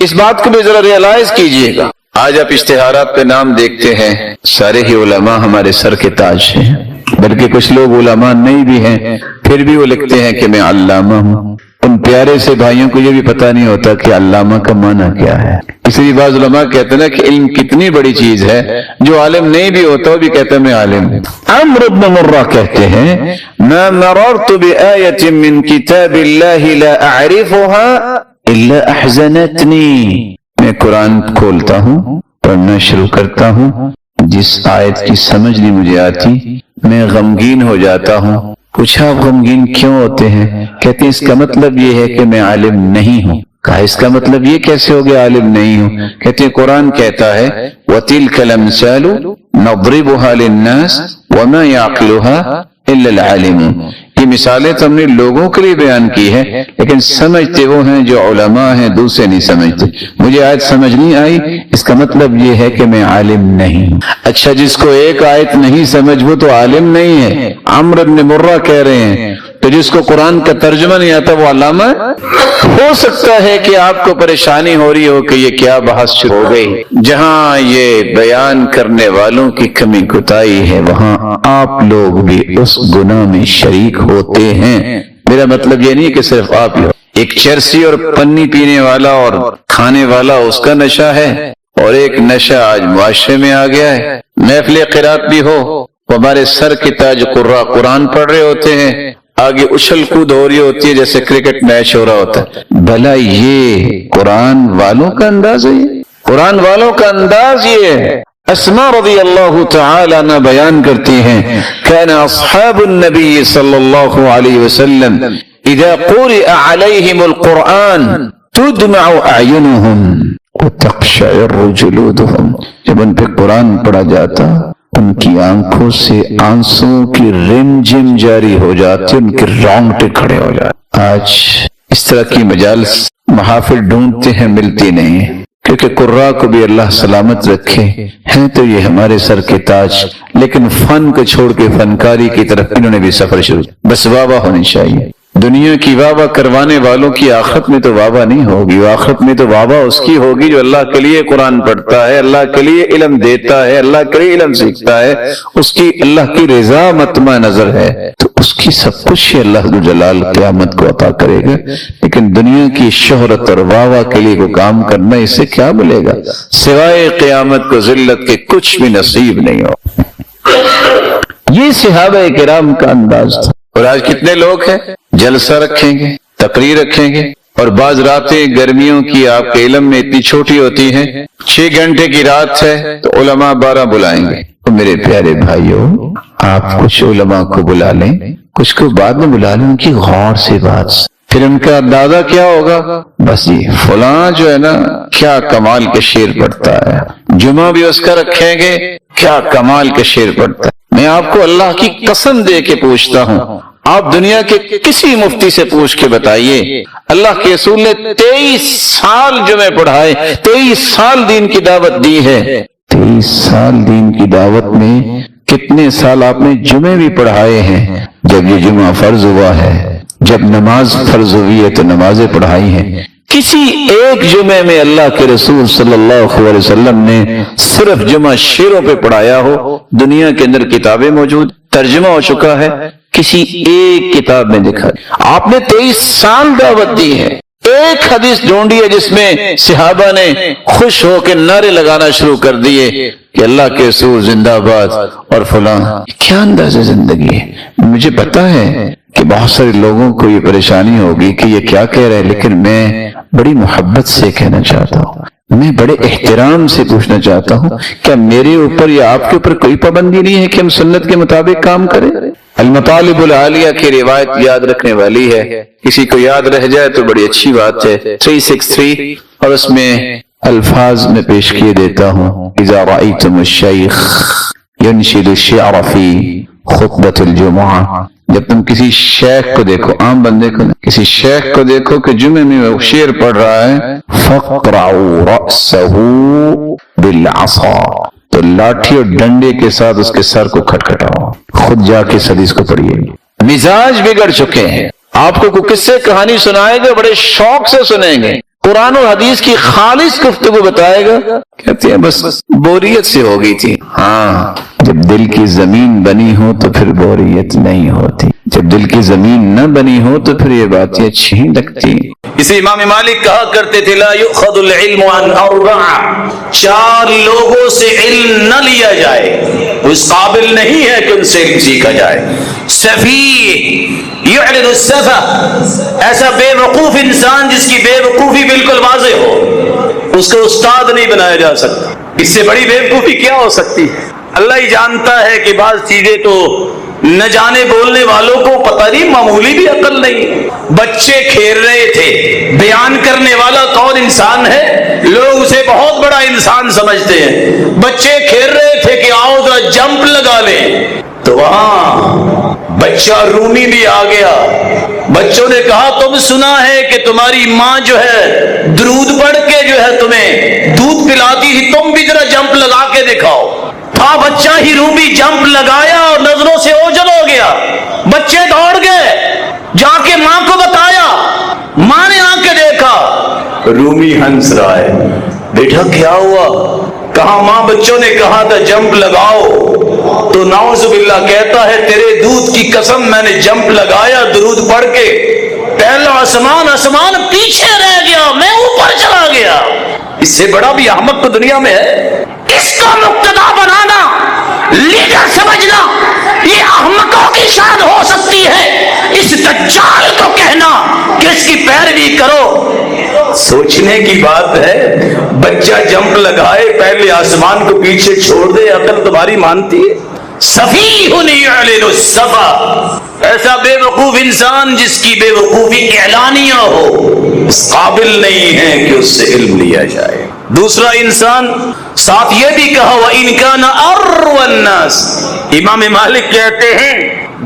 اس بات کو بھی ذرا ریئلائز کیجئے گا. آج آپ اشتہارات پہ نام دیکھتے ہیں، سارے ہی علماء ہمارے سر کے تاج ہیں، بلکہ کچھ لوگ علماء نہیں بھی ہیں پھر بھی وہ لکھتے ہیں کہ میں علامہ ہوں. ان پیارے سے بھائیوں کو یہ بھی پتہ نہیں ہوتا کہ علامہ کا معنی کیا ہے. اس لیے بعض علماء کہتے ہیں کہ علم کتنی بڑی چیز ہے، جو عالم نہیں بھی ہوتا وہ بھی کہتا ہے میں عالم ہوں. عمرو بن مرہ کہتے ہیں ما مررت بآیۃ من کتاب اللہ لا اعرفها الا احزنتنی. میں قرآن کھولتا ہوں، پڑھنا شروع کرتا ہوں، جس آیت کی سمجھ نہیں مجھے آتی میں غمگین ہو جاتا ہوں. پوچھا آپ غمگین کیوں ہوتے ہیں؟ کہتے ہیں اس کا مطلب یہ ہے کہ میں عالم نہیں ہوں. کہا اس کا مطلب یہ کیسے ہو گیا عالم نہیں ہوں؟ کہتے ہیں قرآن کہتا ہے وَتِلْكَ الْأَمْثَالُ نَضْرِبُهَا لِلنَّاسِ وَمَا يَعْقِلُهَا إِلَّا الْعَالِمُونَ. یہ مثالیں تو ہم نے لوگوں کے لیے بیان کی ہے، لیکن سمجھتے وہ ہیں جو علماء ہیں، دوسرے نہیں سمجھتے. مجھے آیت سمجھ نہیں آئی، اس کا مطلب یہ ہے کہ میں عالم نہیں ہوں. اچھا جس کو ایک آیت نہیں سمجھ وہ تو عالم نہیں ہے. عمرو بن مرہ کہہ رہے ہیں تو جس کو قرآن کا ترجمہ نہیں آتا وہ علامہ ہو سکتا ہے کہ آپ کو پریشانی ہو رہی ہو کہ یہ کیا بحث شروع ہو گئی. جہاں یہ بیان کرنے والوں کی کمی کوتاہی ہے وہاں آپ لوگ بھی اس گناہ میں شریک ہوتے ہیں. میرا مطلب یہ نہیں کہ صرف آپ ہی ہو. ایک چرسی اور پنی پینے والا اور کھانے والا اس کا نشہ ہے، اور ایک نشہ آج معاشرے میں آ گیا ہے. محفل قرات بھی ہو، ہمارے سر کے تاج قرآ قرآن پڑھ رہے ہوتے ہیں، آگے اچھل کود ہو رہی ہوتی ہے جیسے کرکٹ میچ ہو رہا ہوتا ہے. بھلا یہ قرآن والوں کا انداز ہے؟ قرآن والوں کا انداز یہ ہے. اسماء رضی اللہ تعالی عنہ بیان کرتی ہیں کان اصحاب النبی صلی اللہ علیہ وسلم اذا قرئ علیہم القرآن تدمع اعینہم وتقشعر جلودہم. جب ان پہ قرآن پڑھا جاتا ان کی آنکھوں سے آنسوں کی رم جم جاری ہو جاتی، ان کے رونگٹے کھڑے ہو جاتے. آج اس طرح کی مجالس محافل ڈھونڈتے ہیں، ملتی نہیں، کیونکہ قراء کو بھی اللہ سلامت رکھے ہیں تو یہ ہمارے سر کے تاج، لیکن فن کو چھوڑ کے فنکاری کی طرف انہوں نے بھی سفر شروع. بس واہ واہ ہونی چاہیے. دنیا کی واہ واہ کروانے والوں کی آخرت میں تو واہ واہ نہیں ہوگی. آخرت میں تو واہ واہ اس کی ہوگی جو اللہ کے لیے قرآن پڑھتا ہے، اللہ کے لیے علم دیتا ہے، اللہ کے لیے علم سیکھتا ہے، اس کی اللہ کی رضا مطمع نظر ہے تو اس کی سب کچھ اللہ ذو جلال قیامت کو عطا کرے گا. لیکن دنیا کی شہرت اور واہ واہ کے لیے کوئی کام کرنا اس سے کیا ملے گا؟ سوائے قیامت کو ذلت کے کچھ بھی نصیب نہیں ہو. یہ صحابہ کرام کا انداز تھا. اور آج کتنے لوگ ہیں جلسہ رکھیں گے، تقریر رکھیں گے، اور بعض راتیں گرمیوں کی آپ کے علم میں اتنی چھوٹی ہوتی ہیں، 6 گھنٹے کی رات ہے تو علماء 12 بلائیں گے. تو میرے پیارے بھائیوں آپ کچھ علماء کو بلا لیں، کچھ کو بعد میں بلا لیں، ان کی غور سے بات، پھر ان کا اندازہ کیا ہوگا؟ بس یہ فلاں جو ہے نا کیا کمال کے شعر پڑھتا ہے، جمعہ بھی اس کا رکھیں گے، کیا کمال کے شعر پڑھتا ہے. میں آپ کو اللہ کی قسم دے کے پوچھتا ہوں، آپ دنیا کے کسی مفتی سے پوچھ کے بتائیے اللہ کے رسول نے 23 سال جمعہ پڑھائے، 23 سال دین کی دعوت دی ہے. 23 سال دین کی دعوت میں کتنے سال آپ نے جمعے بھی پڑھائے ہیں؟ جب یہ جمعہ فرض ہوا ہے، جب نماز فرض ہوئی ہے تو نمازیں پڑھائی ہیں. کسی ایک جمعے میں اللہ کے رسول صلی اللہ علیہ وسلم نے صرف جمعہ شعروں پہ پڑھایا ہو؟ دنیا کے اندر کتابیں موجود، ترجمہ ہو چکا ہے، کسی ایک کتاب میں دکھا. آپ نے 23 سال دعوت دی ہے، ایک حدیث ڈھونڈی ہے جس میں صحابہ نے خوش ہو کے نعرے لگانا شروع کر دیے کہ اللہ کے رسول زندہ باد اور فلاں. کیا انداز زندگی ہے؟ مجھے پتا ہے کہ بہت سارے لوگوں کو یہ پریشانی ہوگی کہ یہ کیا کہہ رہے ہیں، لیکن میں بڑی محبت سے کہنا چاہتا ہوں، میں بڑے احترام سے پوچھنا چاہتا ہوں، کیا میرے اوپر یا آپ کے اوپر کوئی پابندی نہیں ہے کہ ہم سنت کے مطابق کام کریں؟ المطالب العالیہ کی روایت یاد رکھنے والی ہے، کسی کو یاد رہ جائے تو بڑی اچھی بات ہے. 363 اور اس میں الفاظ میں پیش کیے دیتا ہوں. اذا رأيتم الشیخ ينشد الشعر فی خطبۃ الجمعہ. جب تم کسی شیخ کو دیکھو، عام بندے کو نہیں، کسی شیخ کو دیکھو کہ جمعے میں وہ شعر پڑھ رہا ہے، فَقْرَعُوا رَأْسَهُ بِالْعَصَى، تو لاٹھی اور ڈنڈے کے ساتھ اس کے سر کو کھٹکھٹاؤ. خود جا کے اس حدیث کو پڑھیے. مزاج بگڑ چکے ہیں. آپ کو کوئی قصے کہانی سنائے گا بڑے شوق سے سنیں گے، قرآن اور حدیث کی خالص گفتگو بتائے گا؟ کہتے ہیں بس بوریت سے ہو گئی تھی۔ ہاں، جب دل کی زمین بنی ہو تو پھر بوریت نہیں ہوتی، جب دل کی زمین نہ بنی ہو تو پھر یہ باتیں اچھی ہی لگتی۔ اسے امام مالک کہا کرتے تھے لا یؤخذ العلم عن اربع، 4 لوگوں سے علم نہ لیا جائے، اس قابل نہیں ہے کہ ان سے علم سیکھا جائے۔ سفیہ یعلن السفہ، ایسا بے وقوف انسان جس کی بے وقوفی بالکل واضح ہو، اس کو استاد نہیں بنایا جا سکتا۔ اس سے بڑی بے وقوفی کیا ہو سکتی ہے؟ اللہ ہی جانتا ہے کہ بعض چیزیں تو نہ جانے بولنے والوں کو پتہ نہیں، معمولی بھی عقل نہیں۔ بچے کھیل رہے تھے، بیان کرنے والا کون انسان ہے؟ لوگ اسے بہت بڑا انسان سمجھتے ہیں۔ بچے کھیل رہے تھے کہ آؤ ذرا جمپ لگا لیں، تو وہاں بچہ رومی بھی آ گیا۔ بچوں نے کہا تم سنا ہے کہ تمہاری ماں جو ہے درود پڑھ کے جو ہے تمہیں دودھ پلاتی تھی، تم بھی ذرا جمپ لگا کے دکھاؤ۔ تھا بچہ ہی رومی، جمپ لگایا اور نظروں سے اوجھل ہو گیا۔ بچے دوڑ گئے، جا کے ماں کو بتایا، ماں نے آ کے دیکھا رومی ہنس رہا ہے۔ بیٹا کیا ہوا؟ کہا ماں بچوں نے کہا تھا جمپ لگاؤ، تو نعوذ باللہ کہتا ہے تیرے دودھ کی قسم میں نے جمپ لگایا درود پڑھ کے، پہلا آسمان پیچھے رہ گیا، میں اوپر چلا گیا۔ اس سے بڑا بھی احمق تو دنیا میں ہے۔ اس کو مقتدا بنانا، لیڈر سمجھنا، یہ احمقوں کی شان ہو سکتی ہے۔ اس دجال کو کہنا کہ اس کی پیروی کرو، سوچنے کی بات ہے۔ بچہ جمپ لگائے، پہلے آسمان کو پیچھے چھوڑ دے، عقل تمہاری مانتی ہے؟ سفیہ یعلن السفہ، ایسا بے وقوف انسان جس کی بے وقوفی اعلانیہ ہو، اس قابل نہیں ہے کہ اس سے علم لیا جائے۔ دوسرا انسان، ساتھ یہ بھی کہا وَإِنْ كَانَ أَرْوَى النَّاسِ، امام مالک کہتے ہیں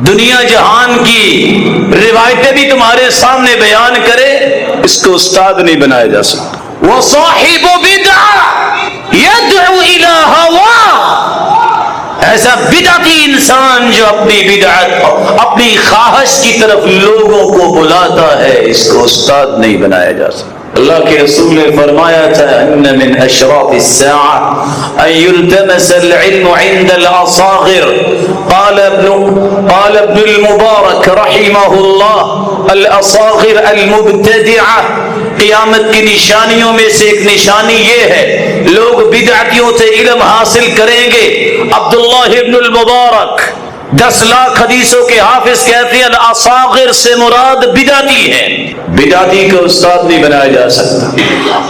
دنیا جہان کی روایتیں بھی تمہارے سامنے بیان کرے، اس کو استاد نہیں بنایا جا سکتا۔ وَصَاحِبُ بِدْعَةٍ يَدْعُو إِلَىٰ هَوَاهُ، ایسا بدعتی انسان جو اپنی بدعت، اپنی خواہش کی طرف لوگوں کو بلاتا ہے، اس کو استاد نہیں بنایا جا سکتا۔ اللہ کے رسول نے فرمایا تھا ان من اشراط الساعة ان يلتمس العلم عند الاصاغر، قال ابن المبارک رحمه اللہ الاصاغر المبتدعة، قیامت کی نشانیوں میں سے ایک نشانی یہ ہے لوگ بدعتیوں سے علم حاصل کریں گے۔ عبداللہ ابن المبارک 10 لاکھ حدیثوں کے حافظ کہتے ہیں الاصاغر سے مراد بدعتی ہے، بدعتی کا استاد نہیں بنایا جا سکتا۔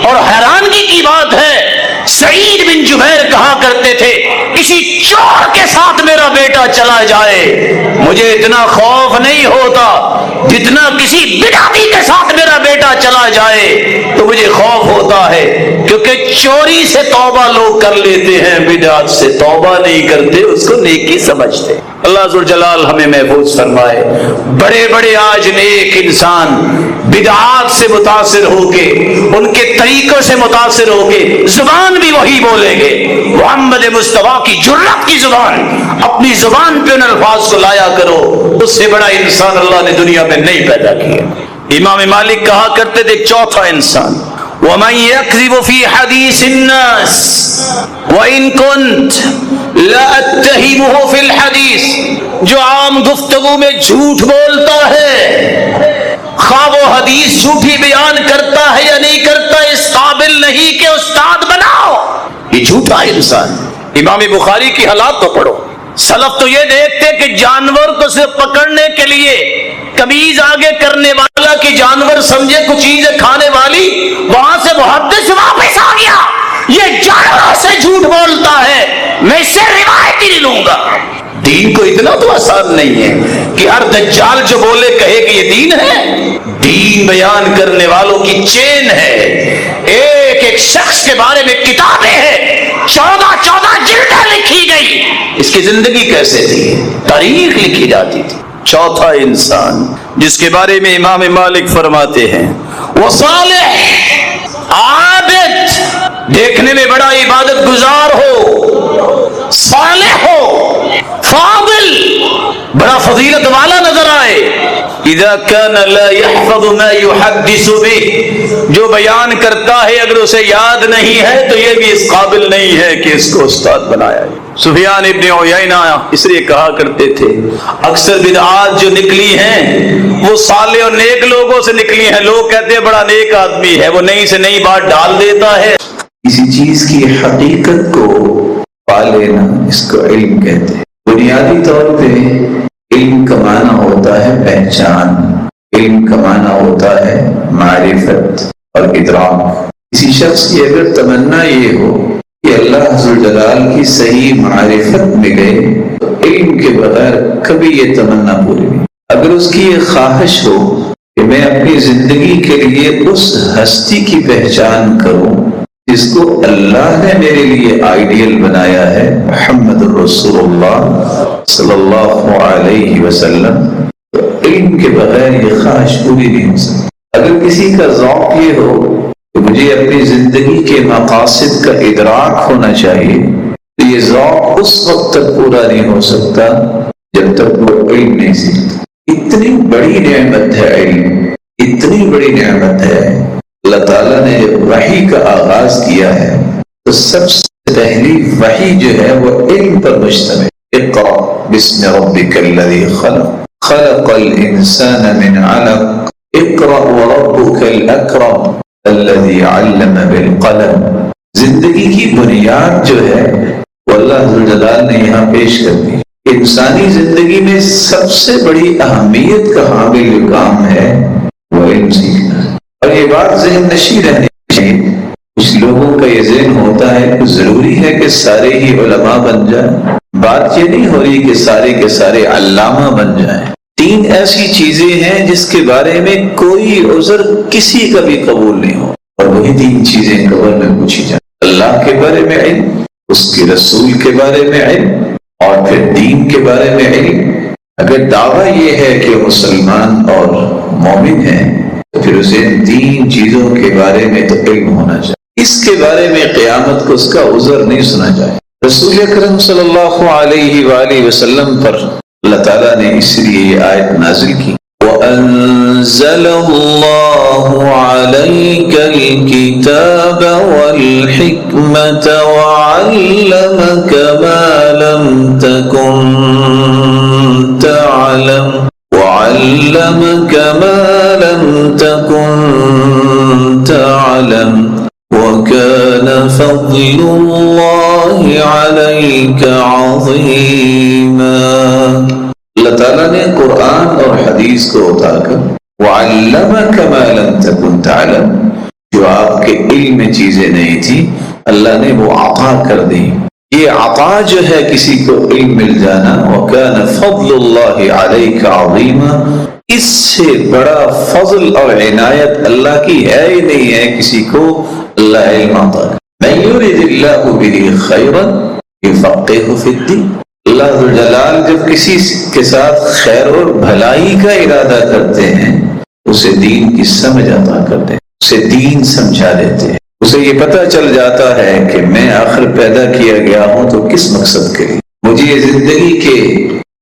اور حیرانگی کی بات ہے، سعید بن جبیر کہا کرتے تھے کسی چور کے ساتھ میرا بیٹا چلا جائے مجھے اتنا خوف نہیں ہوتا جتنا کسی بدعتی کے ساتھ میرا بیٹا چلا جائے تو مجھے خوف ہوتا ہے، کیونکہ چوری سے توبہ لوگ کر لیتے ہیں، بدعت سے توبہ نہیں کرتے، اس کو نیکی سمجھتے۔ اللہ ذوالجلال ہمیں محفوظ فرمائے۔ بڑے بڑے آج نیک انسان بدعات سے متاثر ہو کے، ان کے طریقوں سے متاثر ہو کے زبان بھی وہی بولیں گے۔ محمد مصطفیٰ کی جرأت کی زبان، اپنی زبان پہ ان الفاظ کو لایا کرو، اس سے بڑا انسان اللہ نے دنیا میں نہیں پیدا کیا۔ امام مالک کہا کرتے تھے چوتھا انسان وَمَنْ يَكْذِبُ فِي حَدِيثِ النَّاسِ وَإِن كُنْتَ لَأَتَّهِمُهُ فِي الْحَدِيثِ، جو عام گفتگو میں جھوٹ بولتا ہے، خواہ وہ حدیث جھوٹی بیان کرتا ہے یا نہیں کرتا، اس قابل نہیں کہ استاد بناؤ، یہ جھوٹا انسان۔ امام بخاری کی حالات تو پڑھو، سلف تو یہ دیکھتے کہ جانور کو صرف پکڑنے کے لیے قمیض آگے کرنے والا کہ جانور سمجھے کچھ چیزیں کھانے والی، وہاں سے محدث واپس آ گیا، یہ جانوروں سے جھوٹ بولتا ہے، میں اس سے روایت ہی نہیں لوں گا۔ دین کو اتنا تو آسان نہیں ہے کہ ہر دجال جو بولے کہے کہ یہ دین ہے۔ دین بیان کرنے والوں کی چین ہے، ایک ایک شخص کے بارے میں کتابیں ہیں، 14 جلدیں لکھی گئی، اس کی زندگی کیسے تھی، تاریخ لکھی جاتی تھی۔ چوتھا انسان جس کے بارے میں امام مالک فرماتے ہیں وہ صالح عابد، دیکھنے میں بڑا عبادت گزار ہو، صالح ہو، فاضل، بڑا فضیلت والا نظر آئے، اذا كان لا يحفظ ما يحدث به، جو بیان کرتا ہے اگر اسے یاد نہیں ہے تو یہ بھی اس قابل نہیں ہے کہ اس کو استاد بنایا ہے۔ سفیان ابن عیینہ اس لیے کہا کرتے تھے اکثر بدعات جو نکلی ہیں وہ صالح اور نیک لوگوں سے نکلی ہیں۔ لوگ کہتے ہیں بڑا نیک آدمی ہے، وہ نئی سے نئی بات ڈال دیتا ہے۔ کسی چیز کی حقیقت کو پا لینا اس کو علم کہتے ہیں۔ بنیادی طور پہ علم کا معنی ہوتا ہے پہچان، علم کا معنی ہوتا ہے معرفت اور ادراک۔ کسی شخص کی اگر تمنا یہ ہو کہ اللہ ذو جلال کی صحیح معرفت ملے تو علم کے بغیر کبھی یہ تمنا پوری نہیں۔ اگر اس کی یہ خواہش ہو کہ میں اپنی زندگی کے لیے اس ہستی کی پہچان کروں جس کو اللہ نے میرے لیے آئیڈیل بنایا ہے، محمد رسول اللہ صلی اللہ علیہ وسلم، تو علم کے بغیر یہ خواہش پوری نہیں ہو سکتی۔ اگر کسی کا ذوق یہ ہو کہ مجھے اپنی زندگی کے مقاصد کا ادراک ہونا چاہیے تو یہ ذوق اس وقت تک پورا نہیں ہو سکتا جب تک وہ علم نہیں سیکھتا۔ اتنی بڑی نعمت ہے علم، اتنی بڑی نعمت ہے۔ اللہ تعالیٰ نے جب وحی کا آغاز کیا ہے تو سب سے پہلی وحی جو ہے وہ علم پر مشتمل۔ اقرأ بسم ربک الذی خلق خلق الانسان من علق اقرأ وربک الاکرم الذی علم بالقلم۔ زندگی کی بنیاد جو ہے وہ اللہ ذو جلال نے یہاں پیش کر دی۔ انسانی زندگی میں سب سے بڑی اہمیت کا حامل جو کام ہے وہ علم سیکھنا ہے، اور یہ بات ذہن نشین رہنی چاہیے۔ کچھ لوگوں کا یہ ذہن ہوتا ہے کہ ضروری ہے کہ سارے ہی علماء بن جائیں۔ بات یہ نہیں ہو رہی کہ سارے کے سارے علامہ بن جائیں۔ تین ایسی چیزیں ہیں جس کے بارے میں کوئی عذر کسی کا بھی قبول نہیں ہو، اور وہی تین چیزیں قبر میں پوچھی جائیں۔ اللہ کے بارے میں علم، اس کے رسول کے بارے میں علم، اور پھر دین کے بارے میں علم۔ اگر دعویٰ یہ ہے کہ مسلمان اور مومن ہے تو پھر اسے تین چیزوں کے بارے میں تو علم ہونا چاہیے۔ اس کے بارے میں قیامت کو اس کا عذر نہیں سنا جائے۔ رسول اکرم صلی اللہ علیہ وآلہ وسلم پر اللہ تعالیٰ نے اس لیے یہ آیت نازل کی، وَأَنزَلَ اللَّهُ عَلَيْكَ الْكِتَابَ وَالْحِكْمَةَ وَعَلَّمَكَ مَا لَمْ تَكُنْ تَعْلَمُ وَعَلَّمَكَ مَا لَمْ تَكُنْ تَعْلَمُ وَكَانَ فَضْلُ اللَّهِ عَلَيْكَ عَظِيمًا۔ اللہ تعالیٰ نے قرآن اور حدیث کو اتار کر وَعَلَّمَكَ مَا لَمْ تَكُنْ تَعْلَمُ، جو آپ کے علم میں چیزیں نہیں تھی اللہ نے وہ عطا کر دی۔ یہ عطا جو ہے کسی کو علم مل جانا، وَكَانَ فَضْلُ اللَّهِ عَلَيْكَ عَظِيمًا، اس سے بڑا فضل اور عنایت اللہ کی ہے ہی نہیں ہے کسی کو اللہ علم عطا کرے۔ مَن يُرِدِ اللَّهُ بِهِ خَيْرًا يُفَقِّهْهُ فِي الدِّينِ۔ اللہ ذو جلال جب کسی کے ساتھ خیر اور بھلائی کا ارادہ کرتے ہیں اسے دین کی سمجھ عطا کرتے ہیں، اسے دین سمجھا دیتے ہیں، اسے یہ پتہ چل جاتا ہے کہ میں آخر پیدا کیا گیا ہوں تو کس مقصد کے لیے، مجھے یہ زندگی کے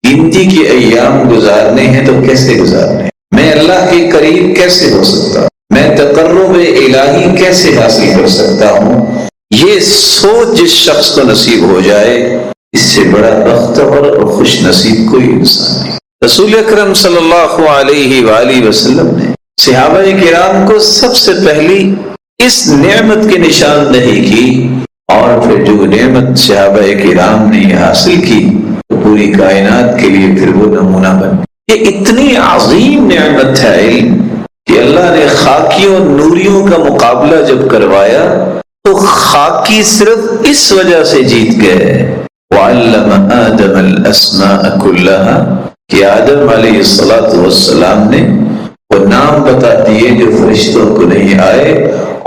گنتی کے ایام گزارنے ہیں تو کیسے گزارنے ہیں، میں اللہ کے قریب کیسے ہو سکتا ہوں، میں تقرب الہی کیسے حاصل کر سکتا ہوں۔ یہ سوچ جس شخص کو نصیب ہو جائے اس سے بڑا بختور اور خوش نصیب کوئی انسان نہیں۔ رسول اکرم صلی اللہ علیہ وآلہ وسلم نے صحابہ کرام کو سب سے پہلی اس نعمت کی نشاندہی کی، اور پھر جو نعمت صحابہ کرام نے یہ حاصل کی تو پوری کائنات کے لیے پھر وہ نمونہ بن گئی۔ یہ اتنی عظیم نعمت ہے علم کہ اللہ نے خاکیوں نوریوں کا مقابلہ جب کروایا تو خاکی صرف اس وجہ سے جیت گئے، وَعَلَّمَ آدَمَ الْأَسْمَاءَ كُلَّهَا، کہ آدم علیہ السلام نے وہ نام بتا دیے جو فرشتوں کو نہیں آئے،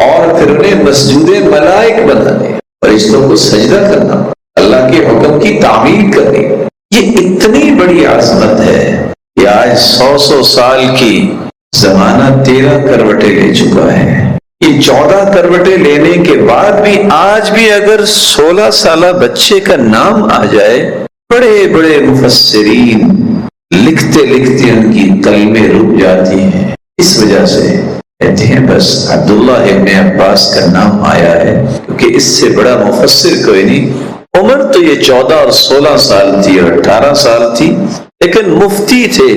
اور پھر انہیں مسجود ملائک بنا دیا، فرشتوں کو سجدہ کرنا، اللہ کے حکم کی تعمیل کرنی۔ یہ اتنی بڑی عظمت ہے کہ آج 100 سال کی زمانہ 13 کروٹیں لے چکا ہے۔ یہ 14 کروٹیں لینے کے بعد بھی آج بھی اگر 16 سالہ بچے کا نام آ جائے، بڑے بڑے مفسرین لکھتے لکھتے ان کی قلمیں رک جاتی ہیں. اس وجہ سے کہتے ہیں بس عبداللہ ابن عباس کا نام آیا ہے کیونکہ اس سے بڑا مفسر کوئی نہیں. عمر تو یہ 14 اور 16 سال تھی اور 18 سال تھی، لیکن مفتی تھے،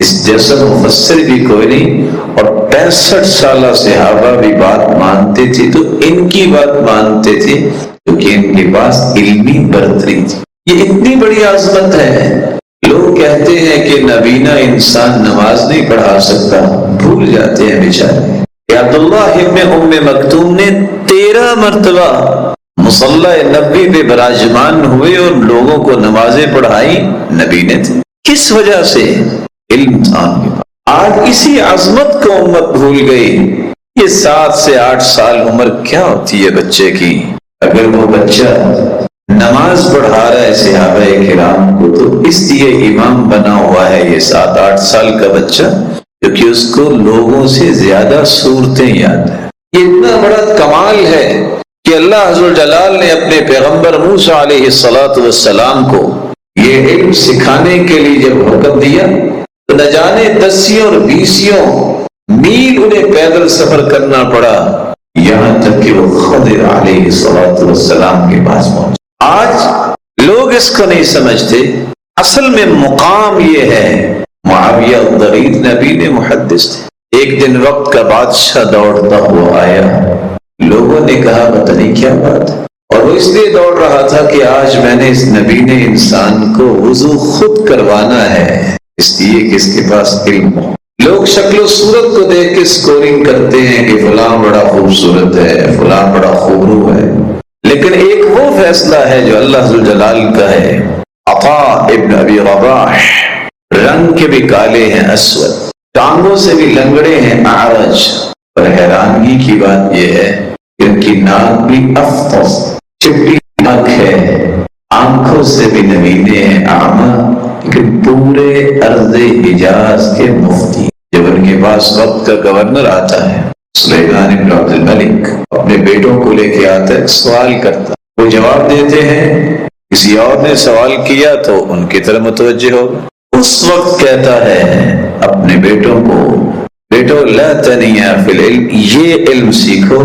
اس جیسا مفسر بھی کوئی نہیں. اور 65 سالہ صحابہ بھی بات مانتے تھے تو ان کی بات مانتے تھے کیونکہ ان کے پاس علمی برتری تھی. یہ اتنی بڑی عظمت ہے. لوگ کہتے ہیں کہ نابینا انسان نماز نہیں پڑھا سکتا، بھول جاتے ہیں بیچارے کہ عبداللہ ابن ام مکتوم نے 13 مرتبہ مصلی نبی پہ براجمان ہوئے اور لوگوں کو نمازیں پڑھائی نبی نے تھے. کس وجہ سے؟ علم تھا ان کے پاس. آج اسی عظمت کو امت بھول گئی. یہ 7 سے 8 سال عمر کیا ہوتی ہے بچے کی؟ اگر وہ بچہ نماز پڑھا رہا ہے صحابہ کرام کو تو اس لیے امام بنا ہوا ہے یہ 7-8 سال کا بچہ کیونکہ اس کو لوگوں سے زیادہ صورتیں یاد ہیں. یہ اتنا بڑا کمال ہے کہ اللہ عز و جلال نے اپنے پیغمبر موسیٰ علیہ السلام کو یہ علم سکھانے کے لیے جب حکم دیا تو نہ جانے 10 اور 20 میل انہیں پیدل سفر کرنا پڑا یہاں تک کہ وہ خضر علیہ السلام کے پاس پہنچے. آج لوگ اس کو نہیں سمجھتے. اصل میں مقام یہ ہے. معاویہ الضریر نبی نے محدث تھے. ایک دن وقت کا بادشاہ دوڑتا ہوا آیا. لوگوں نے کہا پتہ نہیں کیا بات ہے، اور وہ اس لیے دوڑ رہا تھا کہ آج میں نے اس نبی نے انسان کو وضو خود کروانا ہے، اس لیے کہ اس کے پاس علم ہو. لوگ شکل و صورت کو دیکھ کے سکورنگ کرتے ہیں کہ فلاں بڑا خوبصورت ہے، فلاں بڑا خوبرو ہے، لیکن ایک وہ فیصلہ ہے جو اللہ ذو جلال کا ہے. عطاء ابن ابی رباح رنگ کے بھی کالے ہیں، اسود، ٹانگوں سے بھی لنگڑے ہیں، اعرج. پر حیرانگی کی بات یہ ہے کہ ان کی ناک بھی افطس، چپٹی ناک ہے، آنکھوں سے بھی نوینے ہیں، اعمیٰ، لیکن پورے ارض حجاز کے مفتی. جب ان کے پاس وقت کا گورنر آتا ہے سلیمان بن عبد الملک، اپنے بیٹوں کو لے کے آتا ہے، سوال کرتا، وہ جواب دیتے ہیں. کسی اور نے سوال کیا تو ان کی طرف متوجہ ہوگا. اس وقت کہتا ہے اپنے بیٹوں کو، بیٹو لا تنیا فی العلم، یہ علم سیکھو.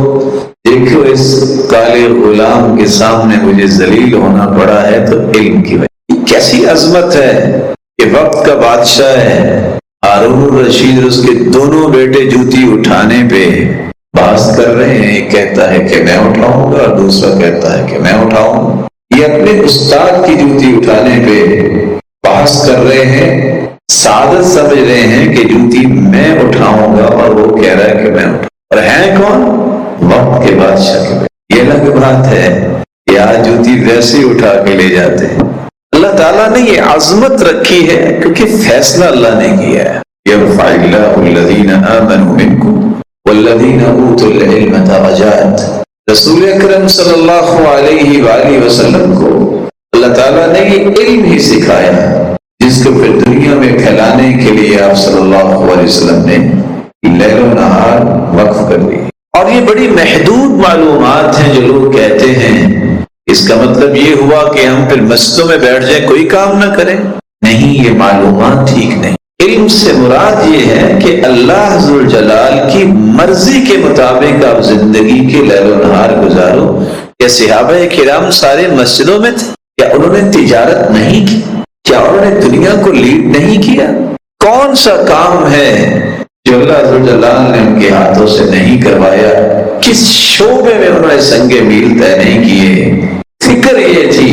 دیکھو اس کالے غلام کے سامنے مجھے ذلیل ہونا پڑا ہے تو علم کی وجہ. کیسی عظمت ہے کہ وقت کا بادشاہ ہے ہارون الرشید، اس کے دونوں بیٹے جوتی اٹھانے پہ بحث کر رہے ہیں. ایک کہتا ہے کہ میں اٹھاؤں گا اور دوسرا کہتا ہے کہ میں اٹھاؤں. یہ اپنے استاد کی جوتی اٹھانے پہ بحث کر رہے ہیں، سعادت سمجھ رہے ہیں کہ جوتی میں اٹھاؤں گا اور وہ کہہ رہا ہے کہ میں اٹھاؤں. اور ہیں کون؟ وقت کے بادشاہ کے بیٹے. یہ الگ بات ہے کہ آج جوتی ویسے اٹھا کے لے جاتے ہیں. اللہ تعالیٰ نے یہ عظمت رکھی ہے کیونکہ فیصلہ اللہ نے کیا ہے. يرفع الله الذين آمنوا منكم والذين اوتوا العلم درجات. رسول اکرم صلی اللہ علیہ وآلہ وسلم کو اللہ تعالیٰ نے یہ علم ہی سکھایا جس کو پھر دنیا میں پھیلانے کے لیے آپ صلی اللہ علیہ وسلم نے لیل و نہار وقف کر دی. اور یہ بڑی محدود معلومات ہیں جو لوگ کہتے ہیں اس کا مطلب یہ ہوا کہ ہم پھر مسجدوں میں بیٹھ جائیں کوئی کام نہ کریں. نہیں، یہ معلومات ٹھیک نہیں. علم سے مراد یہ ہے کہ اللہ ذو الجلال کی مرضی کے مطابق آپ زندگی کے لیل و نہار گزارو. کیا صحابہ کرام سارے مسجدوں میں تھے؟ کیا انہوں نے تجارت نہیں کی؟ کیا انہوں نے دنیا کو لیڈ نہیں کیا؟ کون سا کام ہے جو اللہ ذو الجلال نے ان کے ہاتھوں سے نہیں کروایا؟ کس شعبے میں انہوں نے سنگ میل طے نہیں کیے؟ فکر یہ تھی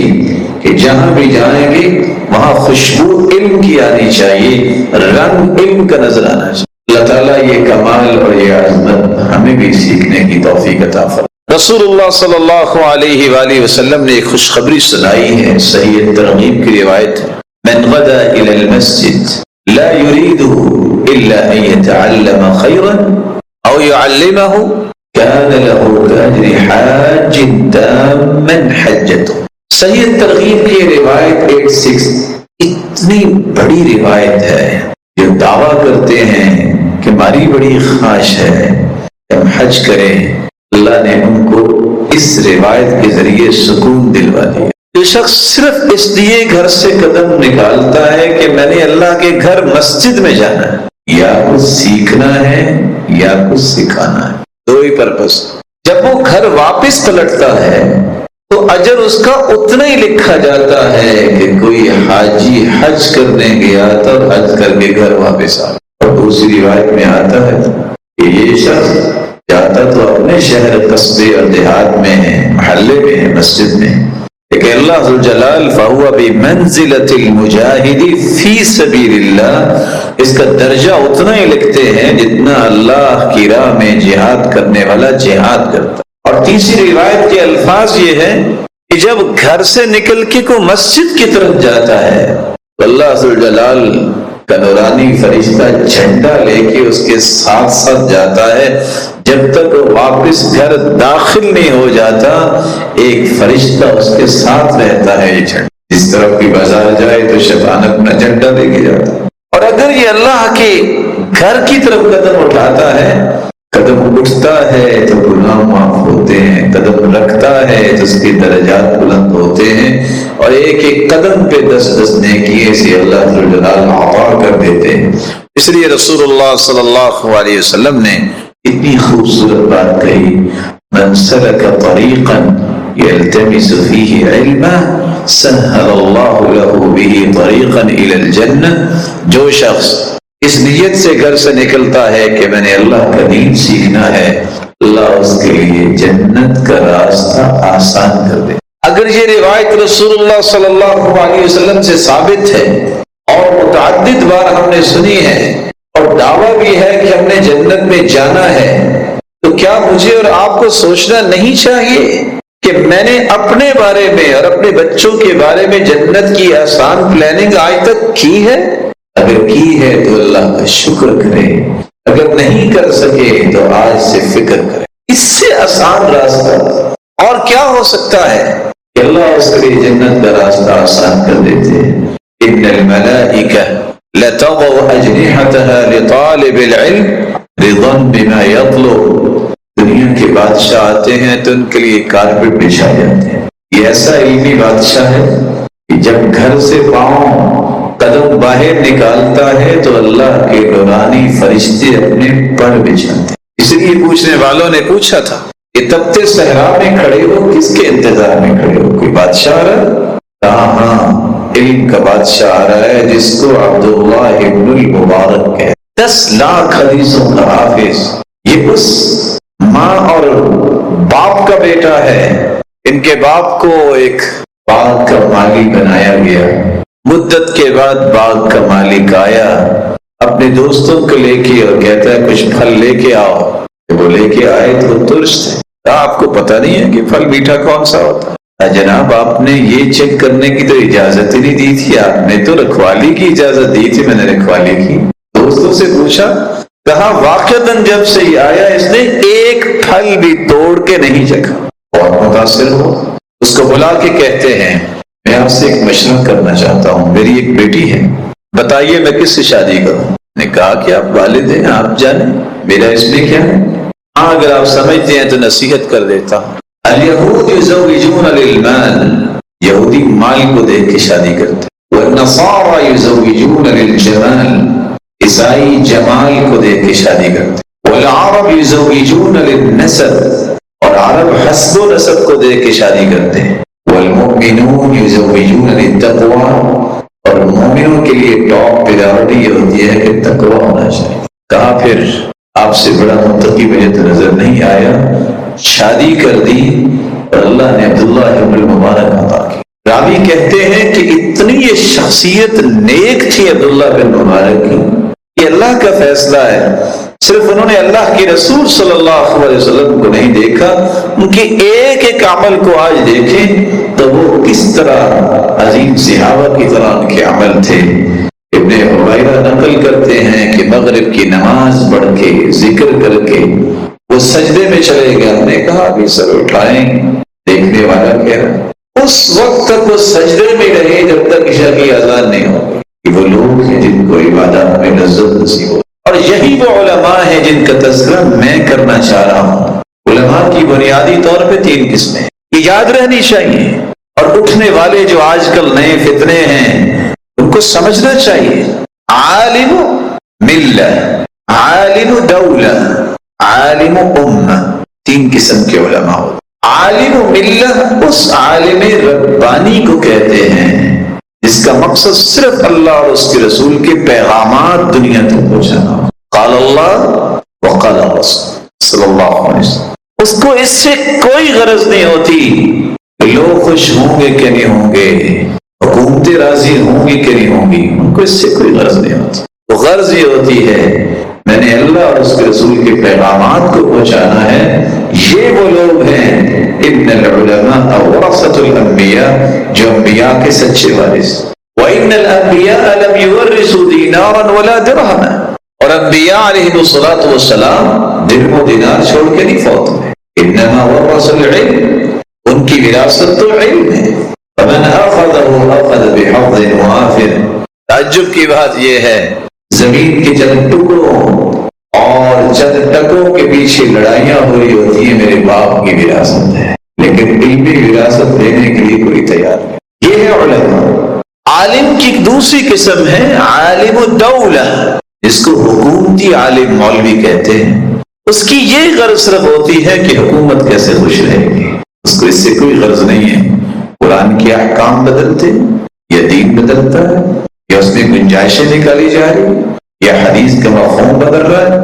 کہ جہاں بھی جائیں گے وہاں خوشبو علم کی آنی چاہیے، رنگ علم کا نظر آنا چاہیے. اللہ تعالیٰ یہ کمال اور یہ عظمت ہمیں بھی سیکھنے کی توفیق عطا فرمائے. رسول اللہ صلی اللہ علیہ وآلہ وسلم نے ایک خوشخبری سنائی ہے، صحیح ترغیب کی روایت ہے. من غدا الى المسجد لا يريد الا ان يتعلم خيرا او يعلمه كان له كأجر حاج تاما حجته. صحیح ترغیب کی روایت 86 اتنی بڑی روایت ہے جو دعویٰ کرتے ہیں کہ ہماری بڑی خواہش ہے کہ ہم حج کریں. اللہ نے ان کو اس روایت کے ذریعے سکون دلوا دیا. جو شخص صرف اس لیے گھر سے قدم نکالتا ہے کہ میں نے اللہ کے گھر مسجد میں جانا ہے، یا کچھ سیکھنا ہے یا کچھ سکھانا ہے، دو ہی پرپس، جب وہ گھر واپس پلٹتا ہے تو اجر اس کا اتنا ہی لکھا جاتا ہے کہ کوئی حاجی حج کرنے گیا تھا اور حج کر کے گھر واپس آ گیا۔ اور دوسری روایت میں آتا ہے کہ یہ شخص جاتا تو اپنے شہر قصبے اور دیہات میں ہے، محلے میں ہے، مسجد میں، لیکن اللہ ذوالجلال فہو بمنزلۃ المجاہد فی سبیل اللہ، اس کا درجہ اتنا ہی لکھتے ہیں جتنا اللہ کی راہ میں جہاد کرنے والا جہاد کرتا۔ اور تیسری روایت کے الفاظ یہ ہے کہ جب گھر سے نکل کے کوئی مسجد کی طرف جاتا ہے تو اللہ ذوالجلال کا نورانی فرشتہ جھنڈا لے کے اس کے ساتھ ساتھ جاتا ہے، جب تک وہ واپس گھر داخل نہیں ہو جاتا ایک فرشتہ اس کے ساتھ رہتا ہے۔ یہ جھنڈا جس طرف بھی بازار جائے تو شیطان اپنا جھنڈا لے کے جاتا ہے، اور اگر یہ اللہ کے گھر کی طرف قدم اٹھاتا ہے، قدم اٹھتا ہے تو گناہ معاف ہوتے ہیں، قدم رکھتا ہے تو اس کے درجات بلند ہوتے ہیں، اور ایک ایک قدم پہ 10 نیکیے سے اللہ ذوالجلال عطا کر دیتے ہیں۔ اس لیے رسول اللہ صلی اللہ علیہ وسلم نے اتنی خوبصورت بات کہی، من سلک طریقا یلتمس فیہ علما سہل اللہ لہ بہ طریقا الی الجنہ، جو شخص اس نیت سے گھر سے نکلتا ہے کہ میں نے اللہ کا دین سیکھنا ہے، اللہ اس کے لیے جنت کا راستہ آسان کر دے۔ اگر یہ روایت رسول اللہ صلی اللہ علیہ وسلم سے ثابت ہے اور متعدد بار ہم نے سنی ہے اور دعویٰ بھی ہے کہ ہم نے جنت میں جانا ہے، تو کیا مجھے اور آپ کو سوچنا نہیں چاہیے کہ میں نے اپنے بارے میں اور اپنے بچوں کے بارے میں جنت کی آسان پلاننگ آج تک کی ہے؟ اگر کی ہے تو اللہ کا شکر کرے، اگر نہیں کر سکے تو آج سے فکر کرے۔ اس سے آسان راستہ اور کیا ہو سکتا ہے کہ اللہ اس کے لیے جنت کا راستہ آسان کر دیتے ہیں۔ ان الملائکہ لتضع اجنحتها لطالب العلم رضا بما یطلب، دنیا کے بادشاہ آتے ہیں تو ان کے لیے کارپیٹ بچھائے جاتے ہیں۔ یہ ایسا علمی بادشاہ ہے کہ جب گھر سے پاؤں قدم باہر نکالتا ہے تو اللہ کے نورانی فرشتے اپنے پر بچھاتے ہیں۔ اس لیے پوچھنے والوں نے پوچھا تھا کہ تپتے صحرا میں کھڑے ہو، کس کے انتظار میں کھڑے ہو؟ کوئی بادشاہ آ رہا ہے؟ کہا ہاں، علم کا بادشاہ آ رہا ہے جس کو عبداللہ ابن المبارک کہتے، 10 لاکھ حدیثوں کا حافظ، یہ اس ماں اور باپ کا بیٹا ہے۔ ان کے باپ کو ایک باغ کا مالی بنایا گیا، مدت کے بعد باغ کا مالک آیا اپنے دوستوں کو لے کے اور کہتا ہے کچھ پھل لے کے آؤ۔ وہ لے کے آئے تو ترش تھے۔ آپ کو پتہ نہیں ہے کہ پھل میٹھا کون سا ہوتا ہے؟ جناب آپ نے یہ چیک کرنے کی تو اجازت ہی نہیں دی تھی، آپ نے تو رکھوالی کی اجازت دی تھی، میں نے رکھوالی کی۔ دوستوں سے پوچھا، کہا واقعتاً جب سے یہ آیا اس نے ایک پھل بھی توڑ کے نہیں چکھا۔ بہت متاثر ہو، اس کو بلا کے کہتے ہیں میں آپ سے ایک مشورہ کرنا چاہتا ہوں، میری ایک بیٹی ہے، بتائیے میں کس سے شادی کروں؟ نے کہا کہ آپ والد ہیں، آپ جانیں، میرا اس میں کیا ہے؟ ہاں اگر آپ سمجھتے ہیں تو نصیحت کر دیتا ہوں۔ الیہود یزوجون للمال، یہودی مال کو دیکھ کے شادی کرتے، والنصارى یزوجون للجمال، عیسائی جمال کو دیکھ کے شادی کرتے، والعرب یزوجون للنسب، اور عرب حسب و نسب کو دیکھ کے شادی کرتے ہیں، والمؤمنون یزوجون للتقوی، اور مومنوں کے لیے ٹاپ پریورٹی یہ ہوتی ہے کہ تقوی ہونا چاہیے۔ کہا پھر آپ سے بڑا متقی مجھے تو نظر نہیں آیا، شادی کر دی اور اللہ نے عبداللہ ابن المبارک عطا کی۔ راوی کہتے ہیں کہ اتنی یہ شخصیت نیک تھی عبداللہ بن مبارک کی، یہ اللہ کا فیصلہ ہے۔ صرف انہوں نے اللہ کے رسول صلی اللہ علیہ وسلم کو نہیں دیکھا، ان کے ایک ایک عمل کو آج دیکھیں تو وہ کس طرح عظیم صحابہ کی طرح ان کے عمل تھے۔ ابن حبیرہ نقل کرتے ہیں کہ مغرب کی نماز پڑھ کے ذکر کر کے وہ سجدے میں چلے گئے، ہم نے کہا بھی سر اٹھائیں، دیکھنے والا کہہ رہا، اس وقت تک وہ سجدے میں رہے جب تک عشاء کی اذان نہیں ہوگی۔ کہ وہ لوگ ہیں جن کو عبادت میں لذت نصیب ہو، اور یہی وہ علماء ہیں جن کا تذکرہ میں کرنا چاہ رہا ہوں۔ علماء کی بنیادی طور پہ 3 قسمیں یہ یاد رہنی چاہیے، اور اٹھنے والے جو آج کل نئے فتنے ہیں ان کو سمجھنا چاہیے، عالم ملہ، عالم دولہ، عالم امہ، تین قسم کے علماء ہوتے ہیں۔ عالم ملہ اس عالم ربانی کو کہتے ہیں جس کا مقصد صرف اللہ اور اس کے رسول کے پیغامات دنیا تک پہنچانا، قال اللہ وقال رسول صلی اللہ علیہ وسلم۔ اس کو اس سے کوئی غرض نہیں ہوتی کہ لوگ خوش ہوں گے کہ نہیں ہوں گے، حکومتیں راضی ہوں گی کہ نہیں ہوں گی، ان کو اس سے کوئی غرض نہیں ہوتی۔ تو غرض یہ ہوتی ہے میں نے اللہ اور اس کے رسول کے پیغامات کو پہنچانا ہے۔ یہ وہ لوگ ہیں ان العلماء ورثۃ الانبیاء، جو انبیاء کے سچے وارث، وان الانبیاء لم یورثوا دینارا ولا درہما، اور انبیاء علیہ الصلوۃ والسلام درہم و دینار چھوڑ کے نہیں فوت ہوئے، انما ورث العلم، ان کی وراثت تو علم ہے، فمن اخذه اخذ بحظ وافر۔ تعجب کی بات یہ ہے زمین کے چند ٹکڑوں اور چند ٹکوں کے پیچھے لڑائیاں ہو رہی ہوتی ہیں، میرے باپ کی وراثت ہے، لیکن علمی وراثت دینے کے لیے کوئی تیار نہیں۔ یہ ہے علماء۔ عالم کی ایک دوسری قسم ہے عالم الدولہ، جس کو حکومتی عالم مولوی کہتے ہیں۔ اس کی یہ غرض صرف ہوتی ہے کہ حکومت کیسے خوش رہے گی، اس کو اس سے کوئی غرض نہیں ہے قرآن کے احکام بدلتے یا دین بدلتا ہے یا اس میں گنجائشیں نکالی جا رہی یا حدیث کا مفہوم بدل رہا ہے،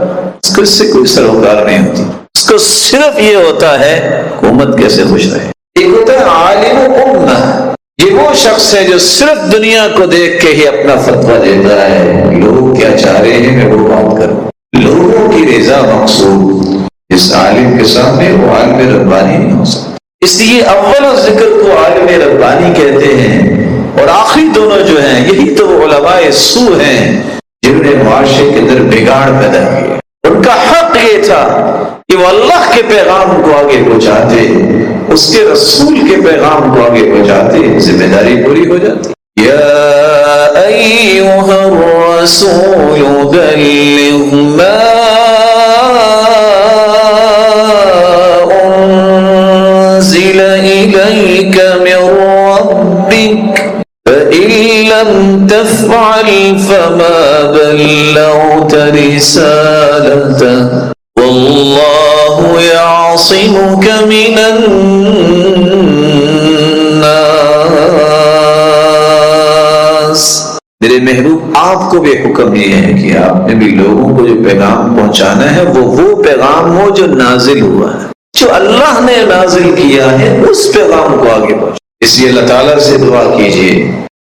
اس کو اس سے کوئی سروکار نہیں ہوتی۔ اس کو صرف یہ ہوتا ہے حکومت کیسے خوش رہے۔ ایک ہوتا ہے عالم امہ، یہ وہ شخص ہے جو صرف دنیا کو دیکھ کے ہی اپنا فتویٰ دیتا ہے، لوگ کیا چاہ رہے ہیں میں وہ بات کروں، لوگوں کی رضا مقصود۔ اس عالم کے سامنے وہ عالم ربانی نہیں ہو سکتا، اس لیے اول ذکر کو عالم ربانی کہتے ہیں، اور آخری دونوں جو ہیں یہی تو وہ علماء سوء ہیں جنہوں نے معاشرے کے اندر بگاڑ پیدا کیا۔ ان کا حق یہ تھا کہ وہ اللہ کے پیغام کو آگے پہنچاتے، اس کے رسول کے پیغام کو آگے پہنچاتے، ذمہ داری پوری ہو جاتی۔ یا ایھا الرسول بلغ ما انزل الیک من ربک فإن لم تفعل فما بلغت رسالته والله يعصمك من الناس۔ میرے محبوب آپ کو بھی حکم یہ ہے کہ آپ نے بھی لوگوں کو جو پیغام پہنچانا ہے وہ پیغام ہو جو نازل ہوا ہے، جو اللہ نے نازل کیا ہے، اس پیغام کو آگے پہنچا۔ اس لیے اللہ تعالیٰ سے دعا کیجئے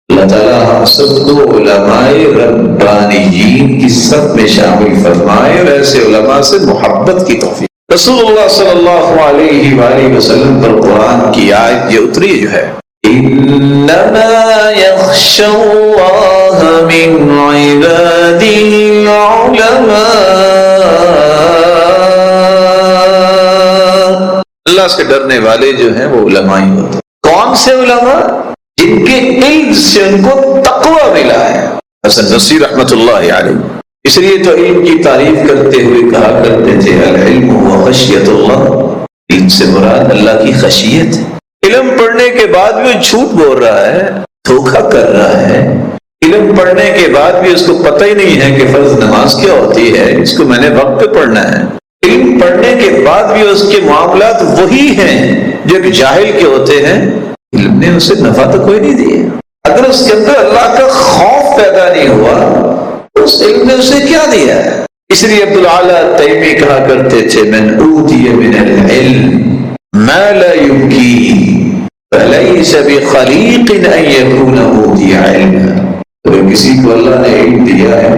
اللہ تعالیٰ ہم سب کو علماء ربانیین کی صف میں شامل فرمائے اور ایسے علماء سے محبت کی توفیق۔ رسول اللہ صلی اللہ علیہ وآلہ وسلم پر قرآن کی آیت یہ اتری جو ہے انما یخشى اللہ من عباده العلماء، اللہ سے ڈرنے والے جو ہیں وہ علماء ہی ہوتے ہیں۔ کون سے علماء؟ جن کے علم سے ان کو تقوی ملا ہے۔ حسن بصری رحمۃ اللہ علیہ اس لیے تو علم کی تعریف کرتے ہوئے کہا کرتے تھے العلم و خشیت اللہ، علم سے مراد اللہ کی خشیت ہے۔ علم پڑھنے کے بعد بھی وہ جھوٹ بول رہا ہے، دھوکہ کر رہا ہے، علم پڑھنے کے بعد بھی اس کو پتہ ہی نہیں ہے کہ فرض نماز کیا ہوتی ہے، اس کو میں نے وقت پہ پڑھنا ہے، علم پڑھنے کے بعد بھی اس کے معاملات وہی ہیں جو ایک جاہل کے ہوتے ہیں، علم نے اسے نفع تو کوئی نہیں دیا۔ اگر اس کے اندر اللہ کا خوف پیدا نہیں ہوا تو اس علم نے اسے کیا دیا ہے؟ اس لیے عبدالعالی تیمی کہا کرتے تھے من اوتی من العلم ما لا يبكي فليس بخليق ان يكون اوتی علما۔ تو کسی کو اللہ نے علم دیا ہے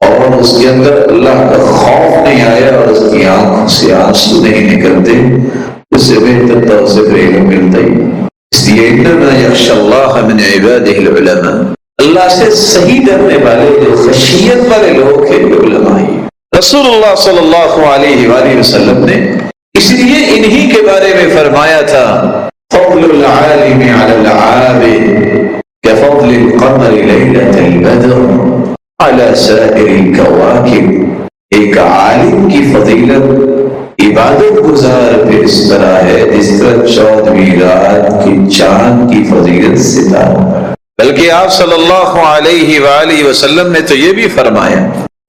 اور اس کے اندر اللہ کا خوف نہیں آیا اور اس کی آنکھوں سے آنسو نہیں نکلتے، اس سے بہتر تو اسے علم ملتا ہی۔ اس لیے انما یخشى اللہ من عباده العلماء، اللہ سے صحیح ڈرنے والے جو خشیت والے لوگ ہیں وہ علماء ہی۔ رسول اللہ صلی اللہ علیہ وآلہ وسلم نے اس لیے انہی کے بارے میں فرمایا تھا فضل العالم على العابد كفضل القمر ليلة البدر على سائر الكواكب۔ ایک عالم کی فضیلت عبادت گزار پھر اس طرح ہے جس طرح 14ویں رات کی چاند کی فضیلت ستاروں پر۔ بلکہ آپ صلی اللہ علیہ وآلہ وسلم نے تو یہ بھی فرمایا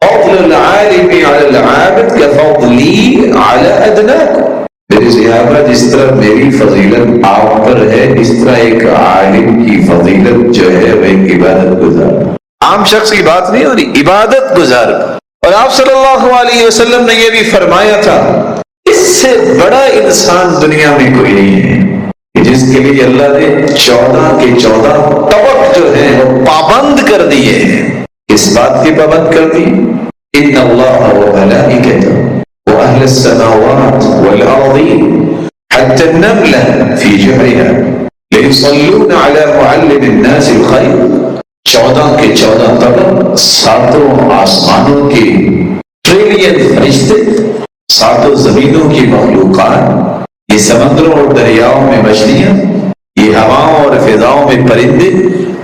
فضل العالم علی العابد کفضلی علی ادناکم، میرے صحابہ جس طرح میری فضیلت آپ پر ہے اس طرح ایک عالم کی فضیلت جو ہے وہ ایک عبادت گزار، عام شخص کی بات نہیں ہو رہی، عبادت گزار۔ اور آپ صلی اللہ علیہ وسلم نے یہ بھی فرمایا تھا اس سے بڑا انسان دنیا میں کوئی نہیں ہے کہ جس کے لیے اللہ نے 14 کے 14 طبق جو ہیں وہ پابند کر دیے ہیں۔ اس بات کی پابند کر دی ان اللہ وملائکتہ واہل السماوات والارض حتى النملة في جحرها ليصلون على معلم الناس الخير، 14 کے 14 طبق، ساتوں آسمانوں کے ٹریلین فرشتے، ساتوں زمینوں کی مخلوقات، یہ سمندروں اور دریاؤں میں مچھلیاں، یہ ہواؤں اور فضاؤں میں پرندے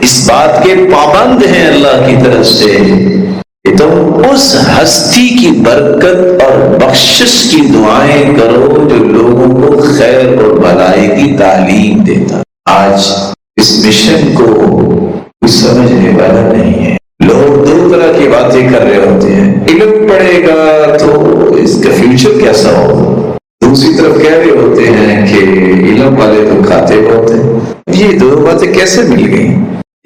اس بات کے پابند ہیں اللہ کی طرف سے کہ تم اس ہستی کی برکت اور بخشش کی دعائیں کرو جو لوگوں کو خیر اور بھلائی کی تعلیم دیتا۔ آج اس مشن کو کوئی سمجھنے والا نہیں ہے، لوگ دو طرح کی باتیں کر رہے ہوتے ہیں، علم پڑھے گا تو اس کا فیوچر کیسا ہو، دوسری طرف کہہ رہے ہوتے ہیں کہ علم والے تو کھاتے بہت ہیں۔ یہ دو باتیں کیسے مل گئی؟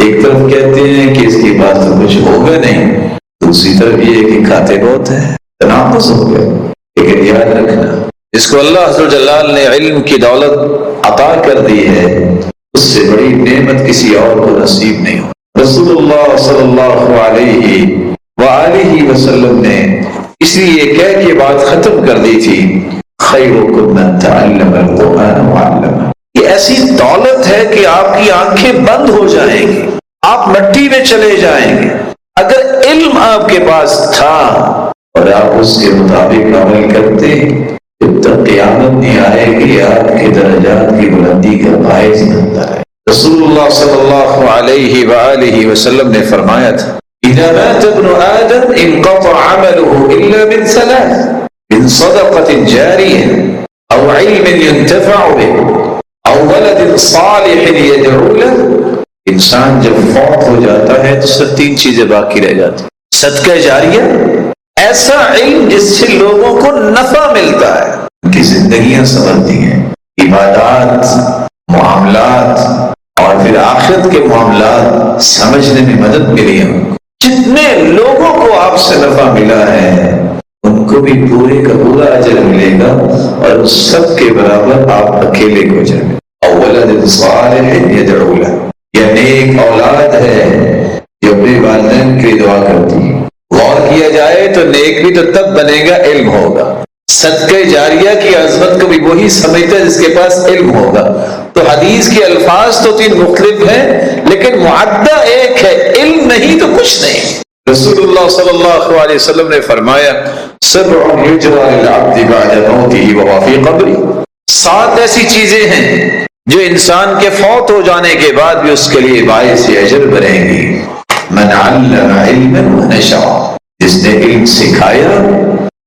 ایک طرف کہتے ہیں کہ اس کے بعد تو کچھ ہوگا نہیں، دوسری طرف یہ ہے کہ کھاتے بہت ہیں، تناقض ہو گیا۔ لیکن یاد رکھنا جس کو اللہ عز و جلال نے علم کی دولت عطا کر دی ہے اس سے بڑی نعمت کسی اور کو نصیب نہیں ہو۔ رسول اللہ صلی اللہ علیہ وآلہ وسلم نے اس لیے یہ کہہ کے بات ختم کر دی تھی خیرکم من تعلم القرآن وعلمہ، یہ ایسی دولت ہے کہ آپ کی آنکھیں بند ہو جائیں گی، آپ مٹی میں چلے جائیں گے۔ اگر علم آپ کے پاس تھا اور آپ اس کے مطابق عمل کرتے جب تک قیامت نہیں آئے گی آپ کے درجات کی بلندی کا باعث بنتا ہے۔ رسول اللہ صلی اللہ علیہ وآلہ وسلم نے فرمایا تھا اذا مات ابن آدم انقطع عمله الا من ثلاث، من صدقة جاریہ او علم ينتفع به او ولد صالح يدعو له۔ انسان جب فوت ہو جاتا ہے تو صرف 3 چیزیں باقی رہ جاتی، صدقہ جاریہ، ایسا علم جس سے لوگوں کو نفع ملتا ہے، ان کی زندگیاں سنورتی ہیں، عبادات، معاملات اور پھر آخرت کے معاملات سمجھنے میں مدد ملی ہے۔ جتنے لوگوں کو آپ سے نفع ملا ہے ان کو بھی پورے کا پورا اجر ملے گا اور سب کے برابر آپ اکیلے کو اجر ملے گا۔ اولاد صالح یدعو لہ، یہ نیک اولاد ہے جو اپنے والدین کے لیے دعا کرتی ہے۔ غور کیا جائے تو نیک بھی تو تب بنے گا علم ہوگا۔ صدقہ جاریہ کی عظمت کو بھی وہی سمجھتا ہے جس کے پاس علم ہوگا۔ تو حدیث کے الفاظ تو 3 مختلف ہیں لیکن معدہ ایک ہے، علم نہیں تو کچھ نہیں۔ رسول اللہ صلی اللہ علیہ وسلم نے فرمایا 7 یجری للعبد بعد موتہ وهو فی قبرہ، 7 ایسی چیزیں ہیں جو انسان کے فوت ہو جانے کے بعد بھی اس کے لیے باعث اجر بنیں گی۔ من علم علما ونشر، جس نے علم سکھایا،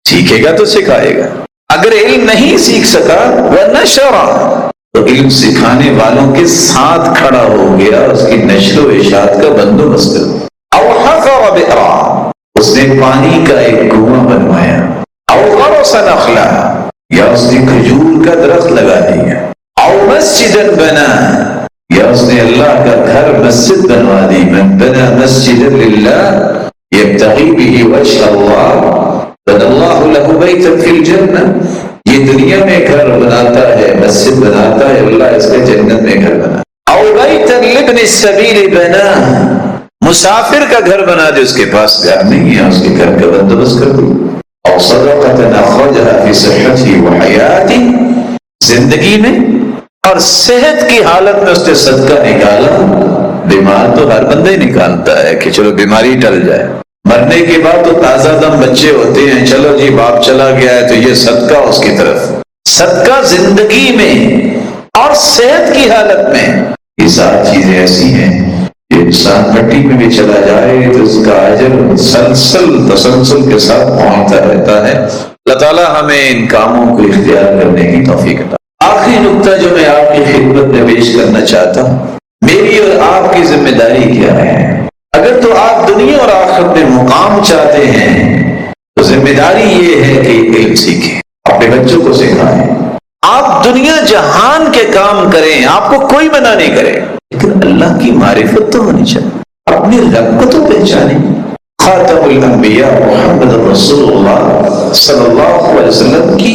سیکھے گا تو سکھائے گا، اگر علم نہیں سیکھ سکا ونشر، تو علم سکھانے والوں کے ساتھ کھڑا ہو گیا، اس کی نشر و اشاعت کا بندوبست کر دیا۔ او حفر بئرا، اس نے پانی کا ایک کنواں بنوایا۔ او غرس نخلا، یا اس نے کھجور کا درخت لگا دیا۔ او مسجدا بنا، یا اس نے اللہ کا گھر مسجد بنوا دی۔ من بنا مسجدا للہ یبتغی بہ وجہ اللہ بنى اللہ له بیتا فی الجنہ، یہ دنیا میں گھر بناتا ہے، مسجد بناتا ہے، اللہ اس کے جنت میں گھر بنا۔ او بیتا لابن السبیل بنا، مسافر کا گھر بنا دے، اس کے پاس گھر نہیں ہے، اس کے گھر کا بندوبست کر دو۔ او صدقۃ اخرجها فی صحته وحیاتہ، زندگی میں اور صحت کی حالت میں اس نے صدقہ نکالا۔ بیمار تو ہر بندہ ہی نکالتا ہے کہ چلو بیماری ٹل جائے، مرنے کے بعد تو تازہ دم بچے ہوتے ہیں، چلو جی باپ چلا گیا ہے تو یہ صدقہ اس کی طرف۔ صدقہ زندگی میں اور صحت کی حالت میں، یہ 7 چیزیں ایسی ہیں کہ انسان مٹی میں بھی چلا جائے تو اس کا اجر مسلسل تسلسل کے ساتھ پہنچتا رہتا ہے۔ اللہ تعالیٰ ہمیں ان کاموں کو اختیار کرنے کی توفیق عطا۔ آخری نقطہ جو میں آپ کی خدمت میں پیش کرنا چاہتا ہوں، میری اور آپ کی ذمہ داری کیا ہے؟ اگر تو آپ دنیا اور آخرت میں مقام چاہتے ہیں تو ذمہ داری یہ ہے کہ علم سیکھیں، اپنے بچوں کو سکھائیں۔ آپ دنیا جہان کے کام کریں، آپ کو کوئی منع نہیں کرے، لیکن اللہ کی معرفت تو ہونی چاہیے، اپنے رب کو تو پہچانیں۔ خاتم الانبیاء محمد رسول اللہ صلی اللہ علیہ وسلم کی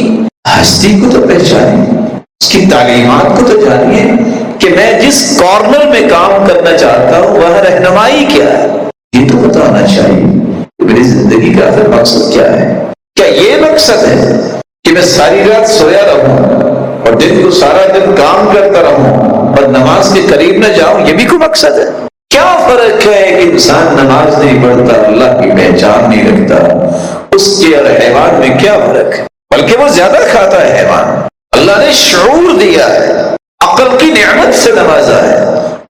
ہستی کو تو پہچانیں، اس کی تعلیمات کو تو جانیے کہ میں جس کارنر میں کام کرنا چاہتا ہوں وہاں رہنمائی کیا ہے، یہ تو بتانا چاہیے کہ میری زندگی کا آخر مقصد کیا ہے۔ کیا یہ مقصد ہے کہ میں ساری رات سویا رہوں اور دن کو سارا دن کام کرتا رہوں اور نماز کے قریب نہ جاؤں، یہ بھی کوئی مقصد ہے؟ کیا فرق ہے کہ انسان نماز نہیں پڑھتا، اللہ کی پہچان نہیں رکھتا، اس کے اور حیوان میں کیا فرق ہے؟ بلکہ وہ زیادہ کھاتا ہے حیوان۔ اللہ نے شعور دیا ہے، عقل کی نعمت سے نوازا ہے،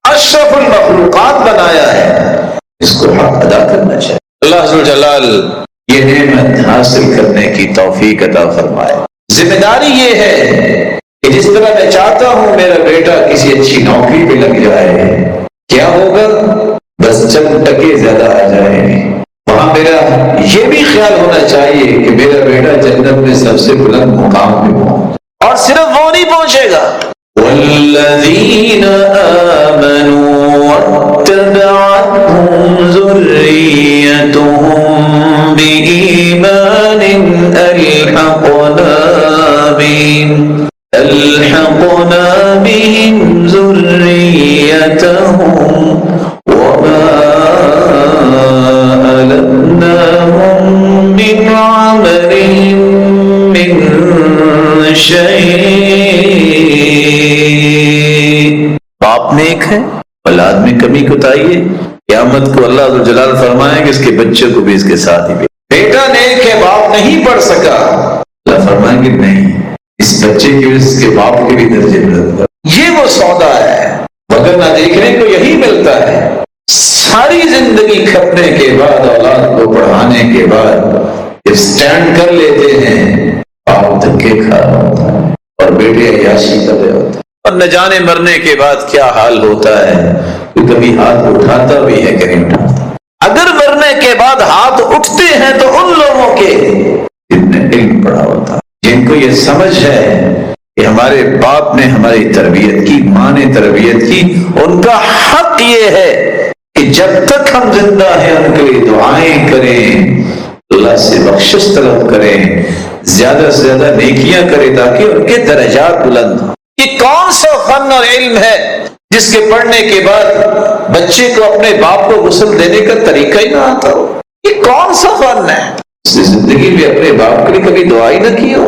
اشرف المخلوقات بنایا ہے، اس کو حق ادا کرنا چاہیے۔ اللہ عز و جلال یہ نعمت حاصل کرنے کی توفیق عطا فرمائے۔ ذمہ داری یہ ہے کہ جس طرح میں چاہتا ہوں میرا بیٹا کسی اچھی نوکری پہ لگ جائے، کیا ہوگا؟ بس چند ٹکے زیادہ آ جائیں گے، وہاں میرا یہ بھی خیال ہونا چاہیے کہ میرا بیٹا جنت میں سب سے بلند مقام پہ پہنچے، اور صرف وہ نہیں پہنچے گا، والذین آمنوا واتبعتهم ذریتهم بإیمان ألحقنا بهم ذريتهم وما ألتناهم من عملهم من شيء۔ باپ نیک ہے، اولاد میں کمی کوتاہی ہے، قیامت کو اللہ عز و جلال فرمائیں کہ اس کے بچوں کو بھی اس کے ساتھ ہی بیٹا نیک ہے، باپ نہیں پڑھ سکا، اللہ فرمائیں کہ نہیں، اس بچے کی وجہ سے اس کے باپ کے بھی درجے ملتا۔ یہ وہ سودا ہے، مگر نہ دیکھنے کو یہی ملتا ہے، ساری زندگی کھپنے کے بعد اولاد کو پڑھانے کے بعد جب سٹینڈ کر لیتے ہیں، باپ دھکے کھا رہا ہوتا ہے اور بیٹے عیاشی کر رہے ہوتے ہیں، اور نہ جانے مرنے کے بعد کیا حال ہوتا ہے، کہ کبھی ہاتھ اٹھاتا بھی ہے کہ نہیں اٹھاتا۔ اگر مرنے کے بعد ہاتھ اٹھتے ہیں تو ان لوگوں کے جن نے علم پڑھا ہوتا ہے، جن کو یہ سمجھ ہے کہ ہمارے باپ نے ہماری تربیت کی، ماں نے تربیت کی، ان کا حق یہ ہے کہ جب تک ہم زندہ ہیں ان کے لیے دعائیں کریں، اللہ سے بخشش طلب کریں، زیادہ سے زیادہ نیکیاں کریں تاکہ ان کے درجات بلند ہوں۔ یہ کون سا فن اور علم ہے جس کے پڑھنے کے بعد بچے کو اپنے باپ کو غسل دینے کا طریقہ ہی نہ آتا ہو؟ یہ کون سا فن ہے؟ اس نے زندگی میں اپنے باپ کے لیے کبھی دعا ہی نہ کی ہو؟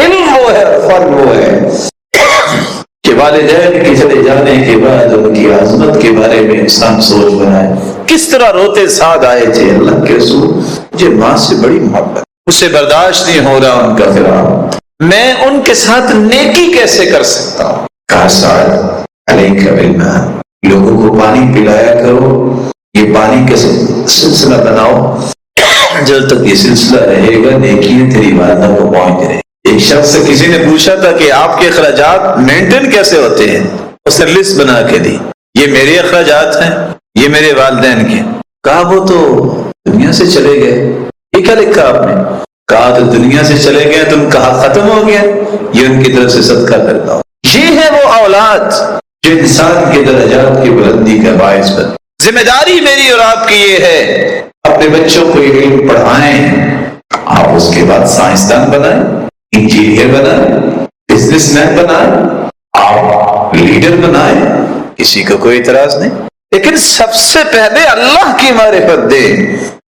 علم وہ ہے، فن وہ ہے کہ والدین کے چلے جانے کے بعد ان کی عظمت کے بارے میں انسان سوچ بنائے۔ کس طرح روتے ساتھ آئے تھے، اللہ کے رسول مجھے ماں سے بڑی محبت، مجھ سے برداشت نہیں ہو رہا ان کا فراق، میں ان کے ساتھ نیکی کیسے کر سکتا ہوں؟ کہا سعد علیک بالماء، لوگوں کو پانی پلایا کرو، یہ پانی کا سلسلہ بناؤ، جب تک یہ سلسلہ رہے گا نیکیاں تیری والدہ کو پہنچ رہے۔ ایک شخص سے کسی نے پوچھا تھا کہ آپ کے اخراجات مینٹین کیسے ہوتے ہیں، اس نے لسٹ بنا کے دی، یہ میرے اخراجات ہیں، یہ میرے والدین کے۔ کہا وہ تو دنیا سے چلے گئے، یہ کیا لکھا آپ نے؟ کہا تو دنیا سے چلے گئے، تم کہا ختم ہو گیا، یہ ان کی طرف سے صدقہ کرتا ہوں۔ یہ ہے وہ اولاد جو انسان کے درجات کی بلندی کا باعث بن۔ ذمہ داری میری اور آپ کی یہ ہے، اپنے بچوں کو یہ علم پڑھائیں، آپ اس کے بعد سائنسدان بنائیں، انجینئر بنائیں، بزنس مین بنائیں، آپ لیڈر بنائیں، کسی کو کوئی اعتراض نہیں، لیکن سب سے پہلے اللہ کی معرفت دیں،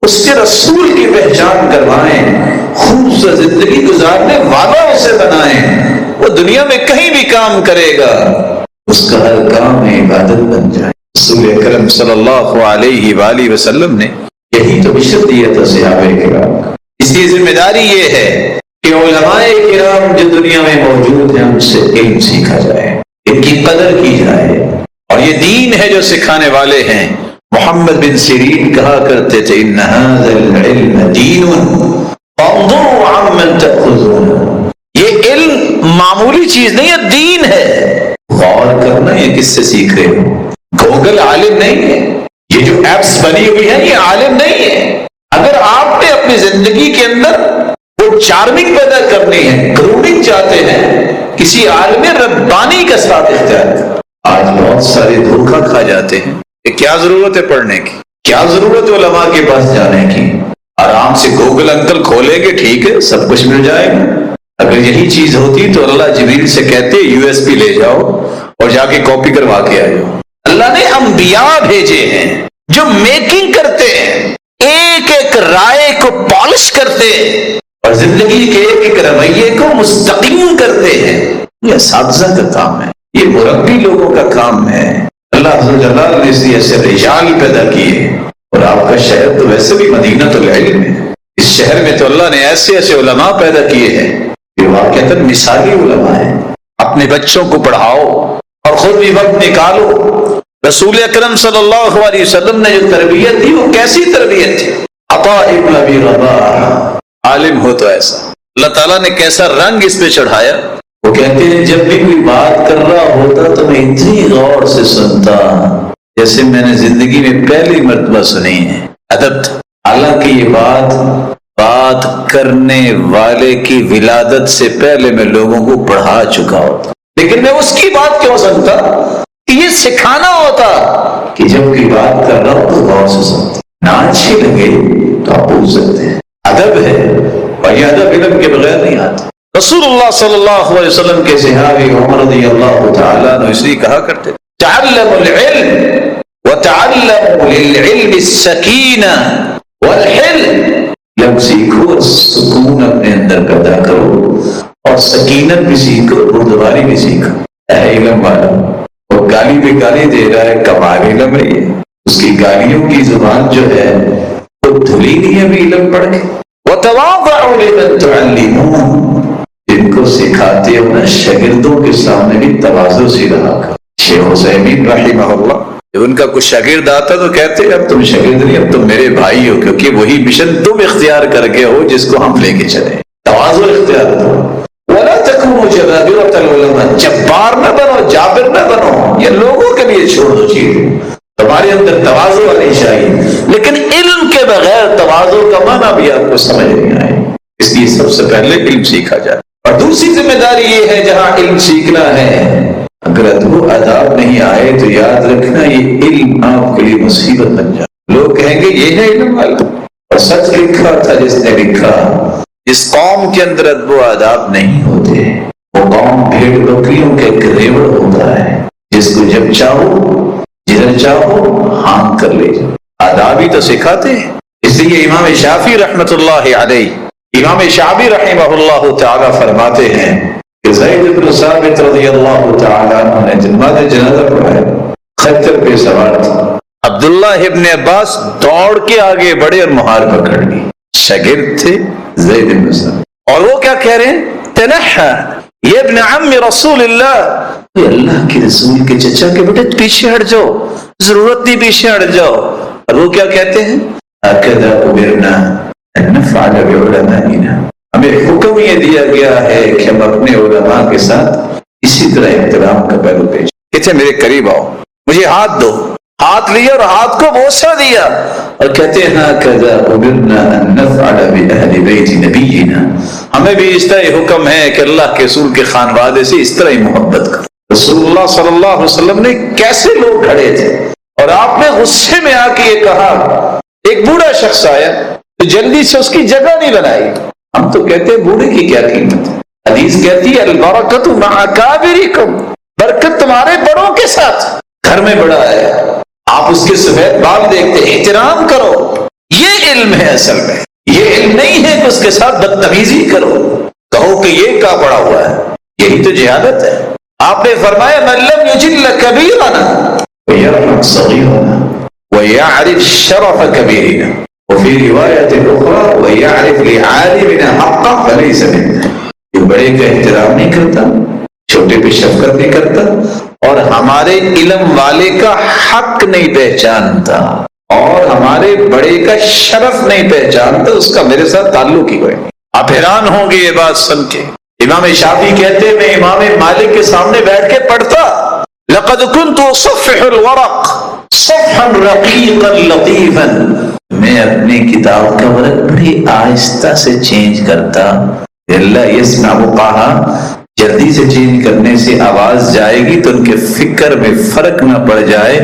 اس کے رسول کی پہچان کروائیں، خوبصورت زندگی گزارنے والا اسے بنائیں، وہ دنیا میں کہیں بھی کام کرے گا، اس کا ہر کام عبادت بن جائے۔ رسول اکرم صلی اللہ علیہ وآلہ وسلم نے یہی تو بشر دیا تھا صحابہ کرام۔ اس کی ذمہ داری یہ ہے کہ علماء کرام جو دنیا میں موجود ہیں ان سے علم سیکھا جائے، ان کی قدر کی جائے، اور یہ دین ہے جو سکھانے والے ہیں۔ محمد بن سیرین کہا کرتے تھے ان ھذا العلم دین فانظروا عمن تأخذون، یہ علم معمولی چیز نہیں ہے، دین ہے۔ غور کرنا یہ کس سے سیکھ رہے ہو؟ گوگل عالم نہیں ہے، یہ جو ایپس بنی ہوئی ہیں یہ عالم نہیں ہے۔ اگر آپ نے اپنی زندگی کے اندر وہ چارمنگ پیدا کرنی ہے، گرومنگ چاہتے ہیں، کسی عالم ربانی کا ساتھ اختیار کریں۔ آج بہت سارے دھوکہ کھا جاتے ہیں کہ کیا ضرورت ہے پڑھنے کی، کیا ضرورت ہے علماء کے پاس جانے کی، آرام سے گوگل انکل کھولیں گے، ٹھیک ہے سب کچھ مل جائے گا۔ اگر یہی چیز ہوتی تو اللہ جبریل سے کہتے USB لے جاؤ اور جا کے کاپی کروا کے آ جاؤ۔ اللہ نے انبیاء بھیجے ہیں جو میکنگ کرتے ہیں، ایک ایک رائے کو پالش کرتے ہیں اور زندگی کے ایک ایک رویے کو مستقیم کرتے ہیں۔ یہ اساتذہ کا کام ہے، یہ مربی لوگوں کا کام ہے۔ اللہ عز و جل نے اس لیے ایسے رجال پیدا کیے، اور آپ کا شہر تو ویسے بھی مدینہ العلم ہے۔ اس شہر میں تو اللہ نے ایسے ایسے علماء پیدا کیے ہیں کہ واقعتاً مثالی علماء ہیں۔ اپنے بچوں کو پڑھاؤ اور خود بھی وقت نکالو۔ رسول اکرم صلی اللہ علیہ وسلم نے جو تربیت دی وہ کیسی تربیت تھی؟ عطاء ابن ابی رباح عالم ہو تو ایسا، اللہ تعالیٰ نے کیسا رنگ اس پہ چڑھایا۔ وہ کہتے ہیں جب بھی کوئی بات کر رہا ہوتا تو میں اتنی غور سے سنتا جیسے میں نے زندگی میں پہلی مرتبہ سنی ہے۔ ادب، حالانکہ یہ بات کرنے والے کی ولادت سے پہلے میں لوگوں کو پڑھا چکا ہوتا، لیکن میں اس کی بات کیوں سنتا؟ کہ یہ سکھانا ہوتا کہ جب کوئی بات کر رہا ہو تو غور سے سنتے، نہ اچھی لگے تو آپ پوچھ سکتے ہیں۔ ادب ہے، اور یہ ادب علم کے بغیر نہیں آتا۔ رسول اللہ صلی اللہ علیہ وسلم کے صحابی عمر رضی اللہ تعالیٰ عنہ اس لیے کہا کرتے تعلموا العلم وتعلموا للعلم السکینہ والحلم، علم سیکھو اور سکون اپنے اندر پیدا کرو اور سکینت بھی سیکھو، بردباری بھی سیکھو۔ اے علم والا، وہ گالی پہ گالی دے رہا ہے، کمال علم ہے یہ، اس کی گالیوں کی زبان جو ہے وہ دھلی نہیں ہے بھی علم پڑھ کے۔ وتواضعوا لمن تعلمون، جن کو سکھاتے ہو نا شاگردوں کے سامنے بھی تواضع سے رہا کرو۔ شیخ عثیمین رحمہ اللہ جب ان کا کچھ شاگرد آتا تو کہتے اب تم شاگرد نہیں، اب تم میرے بھائی ہو، کیونکہ وہی مشن تم اختیار کر کے ہو جس کو ہم لے کے چلے۔ تواضع اختیار کرو۔ ولا تکونوا جبابرة العلماء، جبار نہ بنو، جابر نہ بنو، یہ لوگوں کے لیے چھوڑ دو چیز، تمہارے اندر تواضع آنی چاہیے، لیکن علم کے بغیر تواضع کا معنی بھی آپ کو سمجھ نہیں آئے، اس لیے سب سے پہلے علم سیکھا جائے۔ اور دوسری ذمہ داری یہ ہے جہاں علم سیکھنا ہے، اگر ادب آداب نہیں آئے تو یاد رکھنا یہ علم آپ کے لیے مصیبت بن جائے۔ لوگ کہیں گے یہ ہے علم والا، اور سچ لکھا تھا جس نے لکھا، جس قوم کے اندر ادب و آداب نہیں ہوتے وہ قوم بھیڑ بکریوں کے گریوڑ ہوتا ہے، جس کو جب چاہو جدھر چاہو ہاں کر لے جاؤ۔ آداب ہی تو سکھاتے ہیں۔ اس لیے امام شافعی رحمۃ اللہ علیہ، امام شافعی رحمہ اللہ تعالی فرماتے ہیں کہ زید بن ثابت رضی اللہ تعالی عنہ نے نماز جنازہ پڑھایا، خچر پہ سوار تھا، عبداللہ ابن عباس دوڑ کے آگے بڑھے اور مہار پکڑ لی، شاگرد تھے زید بن ثابت، اور وہ کیا کہہ رہے ہیں؟ تنحى یہ ابن عم رسول اللہ، اللہ کے رسول کے چچا کے بیٹے پیچھے ہٹ جاؤ، ضرورت نہیں پیچھے ہٹ جاؤ۔ اور وہ کیا کہتے ہیں؟ هكذا امرنا ان نفعل بعلمائنا، ہمیں حکم یہ دیا گیا ہے کہ ہم اپنے علماء کے ساتھ اسی طرح احترام کا پہلو پیش۔ کہتے میرے قریب آؤ، مجھے ہاتھ دو، ہاتھ لیا اور ہاتھ کو بوسہ دیا، اور کہتے ہیں هكذا امرنا ان نفعل باهل بيت نبينا، ہمیں بھی اس طرح حکم ہے کہ اللہ کے رسول کے خانوادے سے اس طرح ہی محبت کرو۔ رسول اللہ صلی اللہ علیہ وسلم نے کیسے لوگ کھڑے تھے، اور آپ نے غصے میں آ کے یہ کہا، ایک بوڑھا شخص آیا تو جلدی سے اس کی جگہ نہیں بنائی۔ ہم تو کہتے ہیں بوڑھے کی کیا قیمت ہے، حدیث کہتی ہے البرکۃ مع اکابرکم، برکت تمہارے بڑوں کے ساتھ۔ گھر میں بڑا ہے، آپ اس کے سفید بال دیکھتے ہیں، احترام کرو، یہ علم ہے اصل میں۔ یہ علم نہیں ہے کہ اس کے ساتھ بدتمیزی کرو، کہو کہ یہ کا پڑا ہوا ہے، یہی تو جہالت ہے۔ آپ نے فرمایا من لم یجل کبیرنا ویرحم صغیرنا ویعرف شرف کبیرنا، وفی روایت اخرى ویعرف لعالمنا حقا فلیس منا، جو بڑے کا احترام نہیں کرتا، چھوٹے پہ شفقت نہیں کرتا، اور ہمارے علم والے کا حق نہیں پہچانتا، اور ہمارے بڑے کا شرف نہیں پہچانتا، اس کا میرے ساتھ تعلق ہی کوئی نہیں۔ آپ حیران ہوں گے یہ بات سن کے۔ امام شافعی کہتے ہیں میں امام مالک کے سامنے بیٹھ کے پڑھتا، لقد كنت اصفح الورق صفحا رقيقا لطيفا، میں اپنی کتاب کا ورق بڑی آہستہ سے چینج کرتا، اللہ یسمع وقاہا، جلدی سے چینج کرنے سے آواز جائے گی تو ان کے فکر میں فرق نہ پڑ جائے،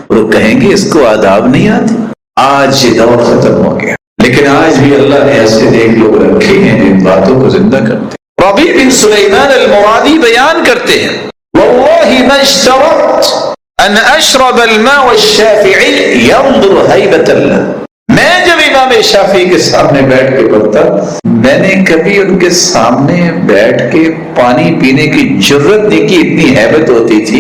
وہ کہیں گے اس کو آداب نہیں آتے۔ آج یہ دور ختم ہو گیا، لیکن آج بھی اللہ نے ایسے ایک لوگ رکھے ہیں جن باتوں کو زندہ کرتے ہیں۔ ربیع بن سلیمان المرادی بیان کرتے ہیں، واللہ ما اشترطت ان اشرب الماء والشافعی ينظر هیبة اللہ، میں جب امام شافعی کے سامنے بیٹھ کے پڑھتا، میں نے کبھی ان کے سامنے بیٹھ کے پانی پینے کی جرت نہیں کی، اتنی ہیبت ہوتی تھی،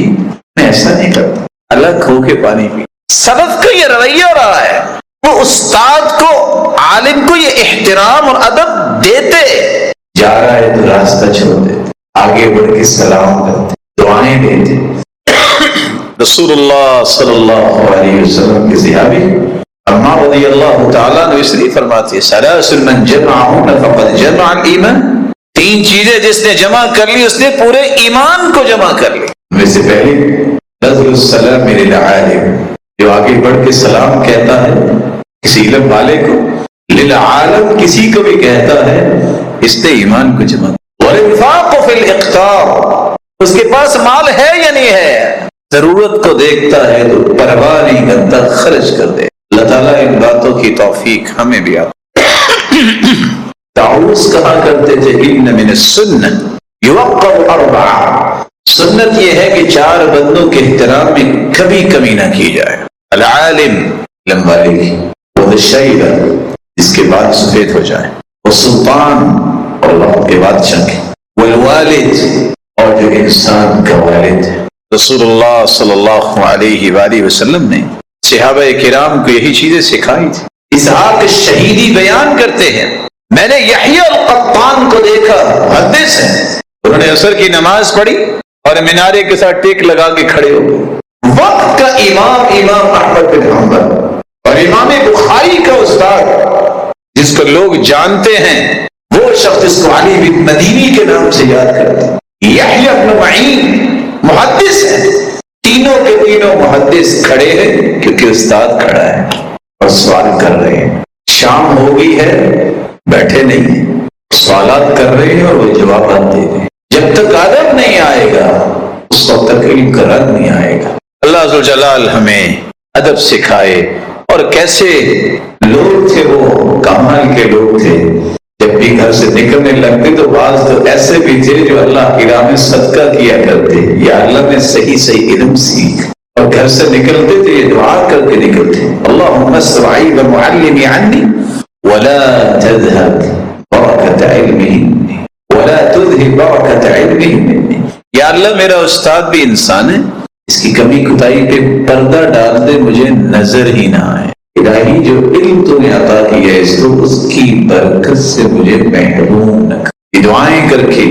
میں ایسا نہیں کرتا، الگ ہو کے پانی پی۔ سلف کا یہ رویہ رہا ہے، وہ استاد کو، عالم کو یہ احترام اور ادب دیتے، جا رہا ہے تو راستہ چھوڑ دیتے، آگے بڑھ کے سلام کرتے، دعائیں دیتے۔ رسول اللہ صلی اللہ علیہ وسلم کے صحابی عمار رضی اللہ تعالیٰ نے اس لیے فرماتی ہے، ثلاث من جمعہن فقد جمع الایمان، تین چیزیں جس نے جمع کر لی اس نے پورے ایمان کو جمع کر لی۔ میں سے پہلے نذر السلام للعالم، جو آگے بڑھ کے سلام کہتا ہے کسی علم والے کو، للعالم کسی کو بھی کہتا ہے، اس نے ایمان کو جمع کیا۔ والانفاق فی الاقتار، اس کے پاس مال ہے یا نہیں ہے، ضرورت کو دیکھتا ہے تو پرواہ نہیں کرتا، خرچ کر دے۔ اللہ تعالیٰ ان باتوں کی توفیق ہمیں بھی آتا۔ طاؤس کہا کرتے تھے ان من السنہ یوقع اربعہ، سنت یہ ہے کہ چار بندوں کے احترام میں کبھی کمی نہ کی جائے، العالم، علم والے کی، والشیب، اس کے بعد سفید ہو جائے، والسلطان، اور وقت کے بعد چمکے، والوالد، اور جو انسان کا والد ہے۔ رسول اللہ صلی اللہ علیہ وآلہ وسلم نے صحابہ کرام کو یہی چیزیں سکھائی تھی۔ اسحاق الشہیدی بیان کرتے ہیں، میں نے یحییٰ القطان کو دیکھا، محدث ہیں، انہوں نے عصر کی نماز پڑھی اور مینارے کے ساتھ ٹیک لگا کے کھڑے ہو گئے۔ وقت کا امام احمد بن حنبل اور امام بخاری کا استاد جس کو لوگ جانتے ہیں، وہ شخص جس کو علی بن مدینی کے نام سے یاد کرتے ہیں، یحییٰ بن معین محدث ہیں، تینوں کے تینوں محدث کھڑے ہیں کیونکہ استاد کھڑا ہے اور سوال کر رہے ہیں۔ شام ہو گئی ہے، بیٹھے نہیں ہیں، سوالات کر رہے ہیں اور وہ جوابات دے رہے ہیں۔ جب تک ادب نہیں آئے گا اس وقت تک علم کا رنگ نہیں آئے گا۔ اللہ ذوالجلال ہمیں ادب سکھائے۔ اور کیسے لوگ تھے، وہ کمال کے لوگ تھے، جب بھی گھر سے نکلنے لگتے تو بعض تو ایسے بھی تھے جو اللہ کی راہ میں صدقہ کیا کرتے، یا اللہ میں صحیح علم سیکھ، اور گھر سے نکلتے تھے یہ دعا کر کے نکلتے، اللہم اسرعی ومعلمی عنی ولا تذهب برکت علمی ولا تذهب برکت علمی منی، یا اللہ میرا استاد بھی انسان ہے، اس کی کمی کوتاہی پہ پردہ ڈال دے، مجھے نظر ہی نہ آئے، الہی جو علم تو نے عطا کیا ہے اس کو اس کی برکت سے مجھے محروم نہ کر۔ یہ دعائیں کر کے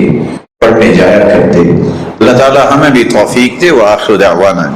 پڑھنے جایا کرتے۔ اللہ تعالی ہمیں بھی توفیق دے۔ وآخر دعوانا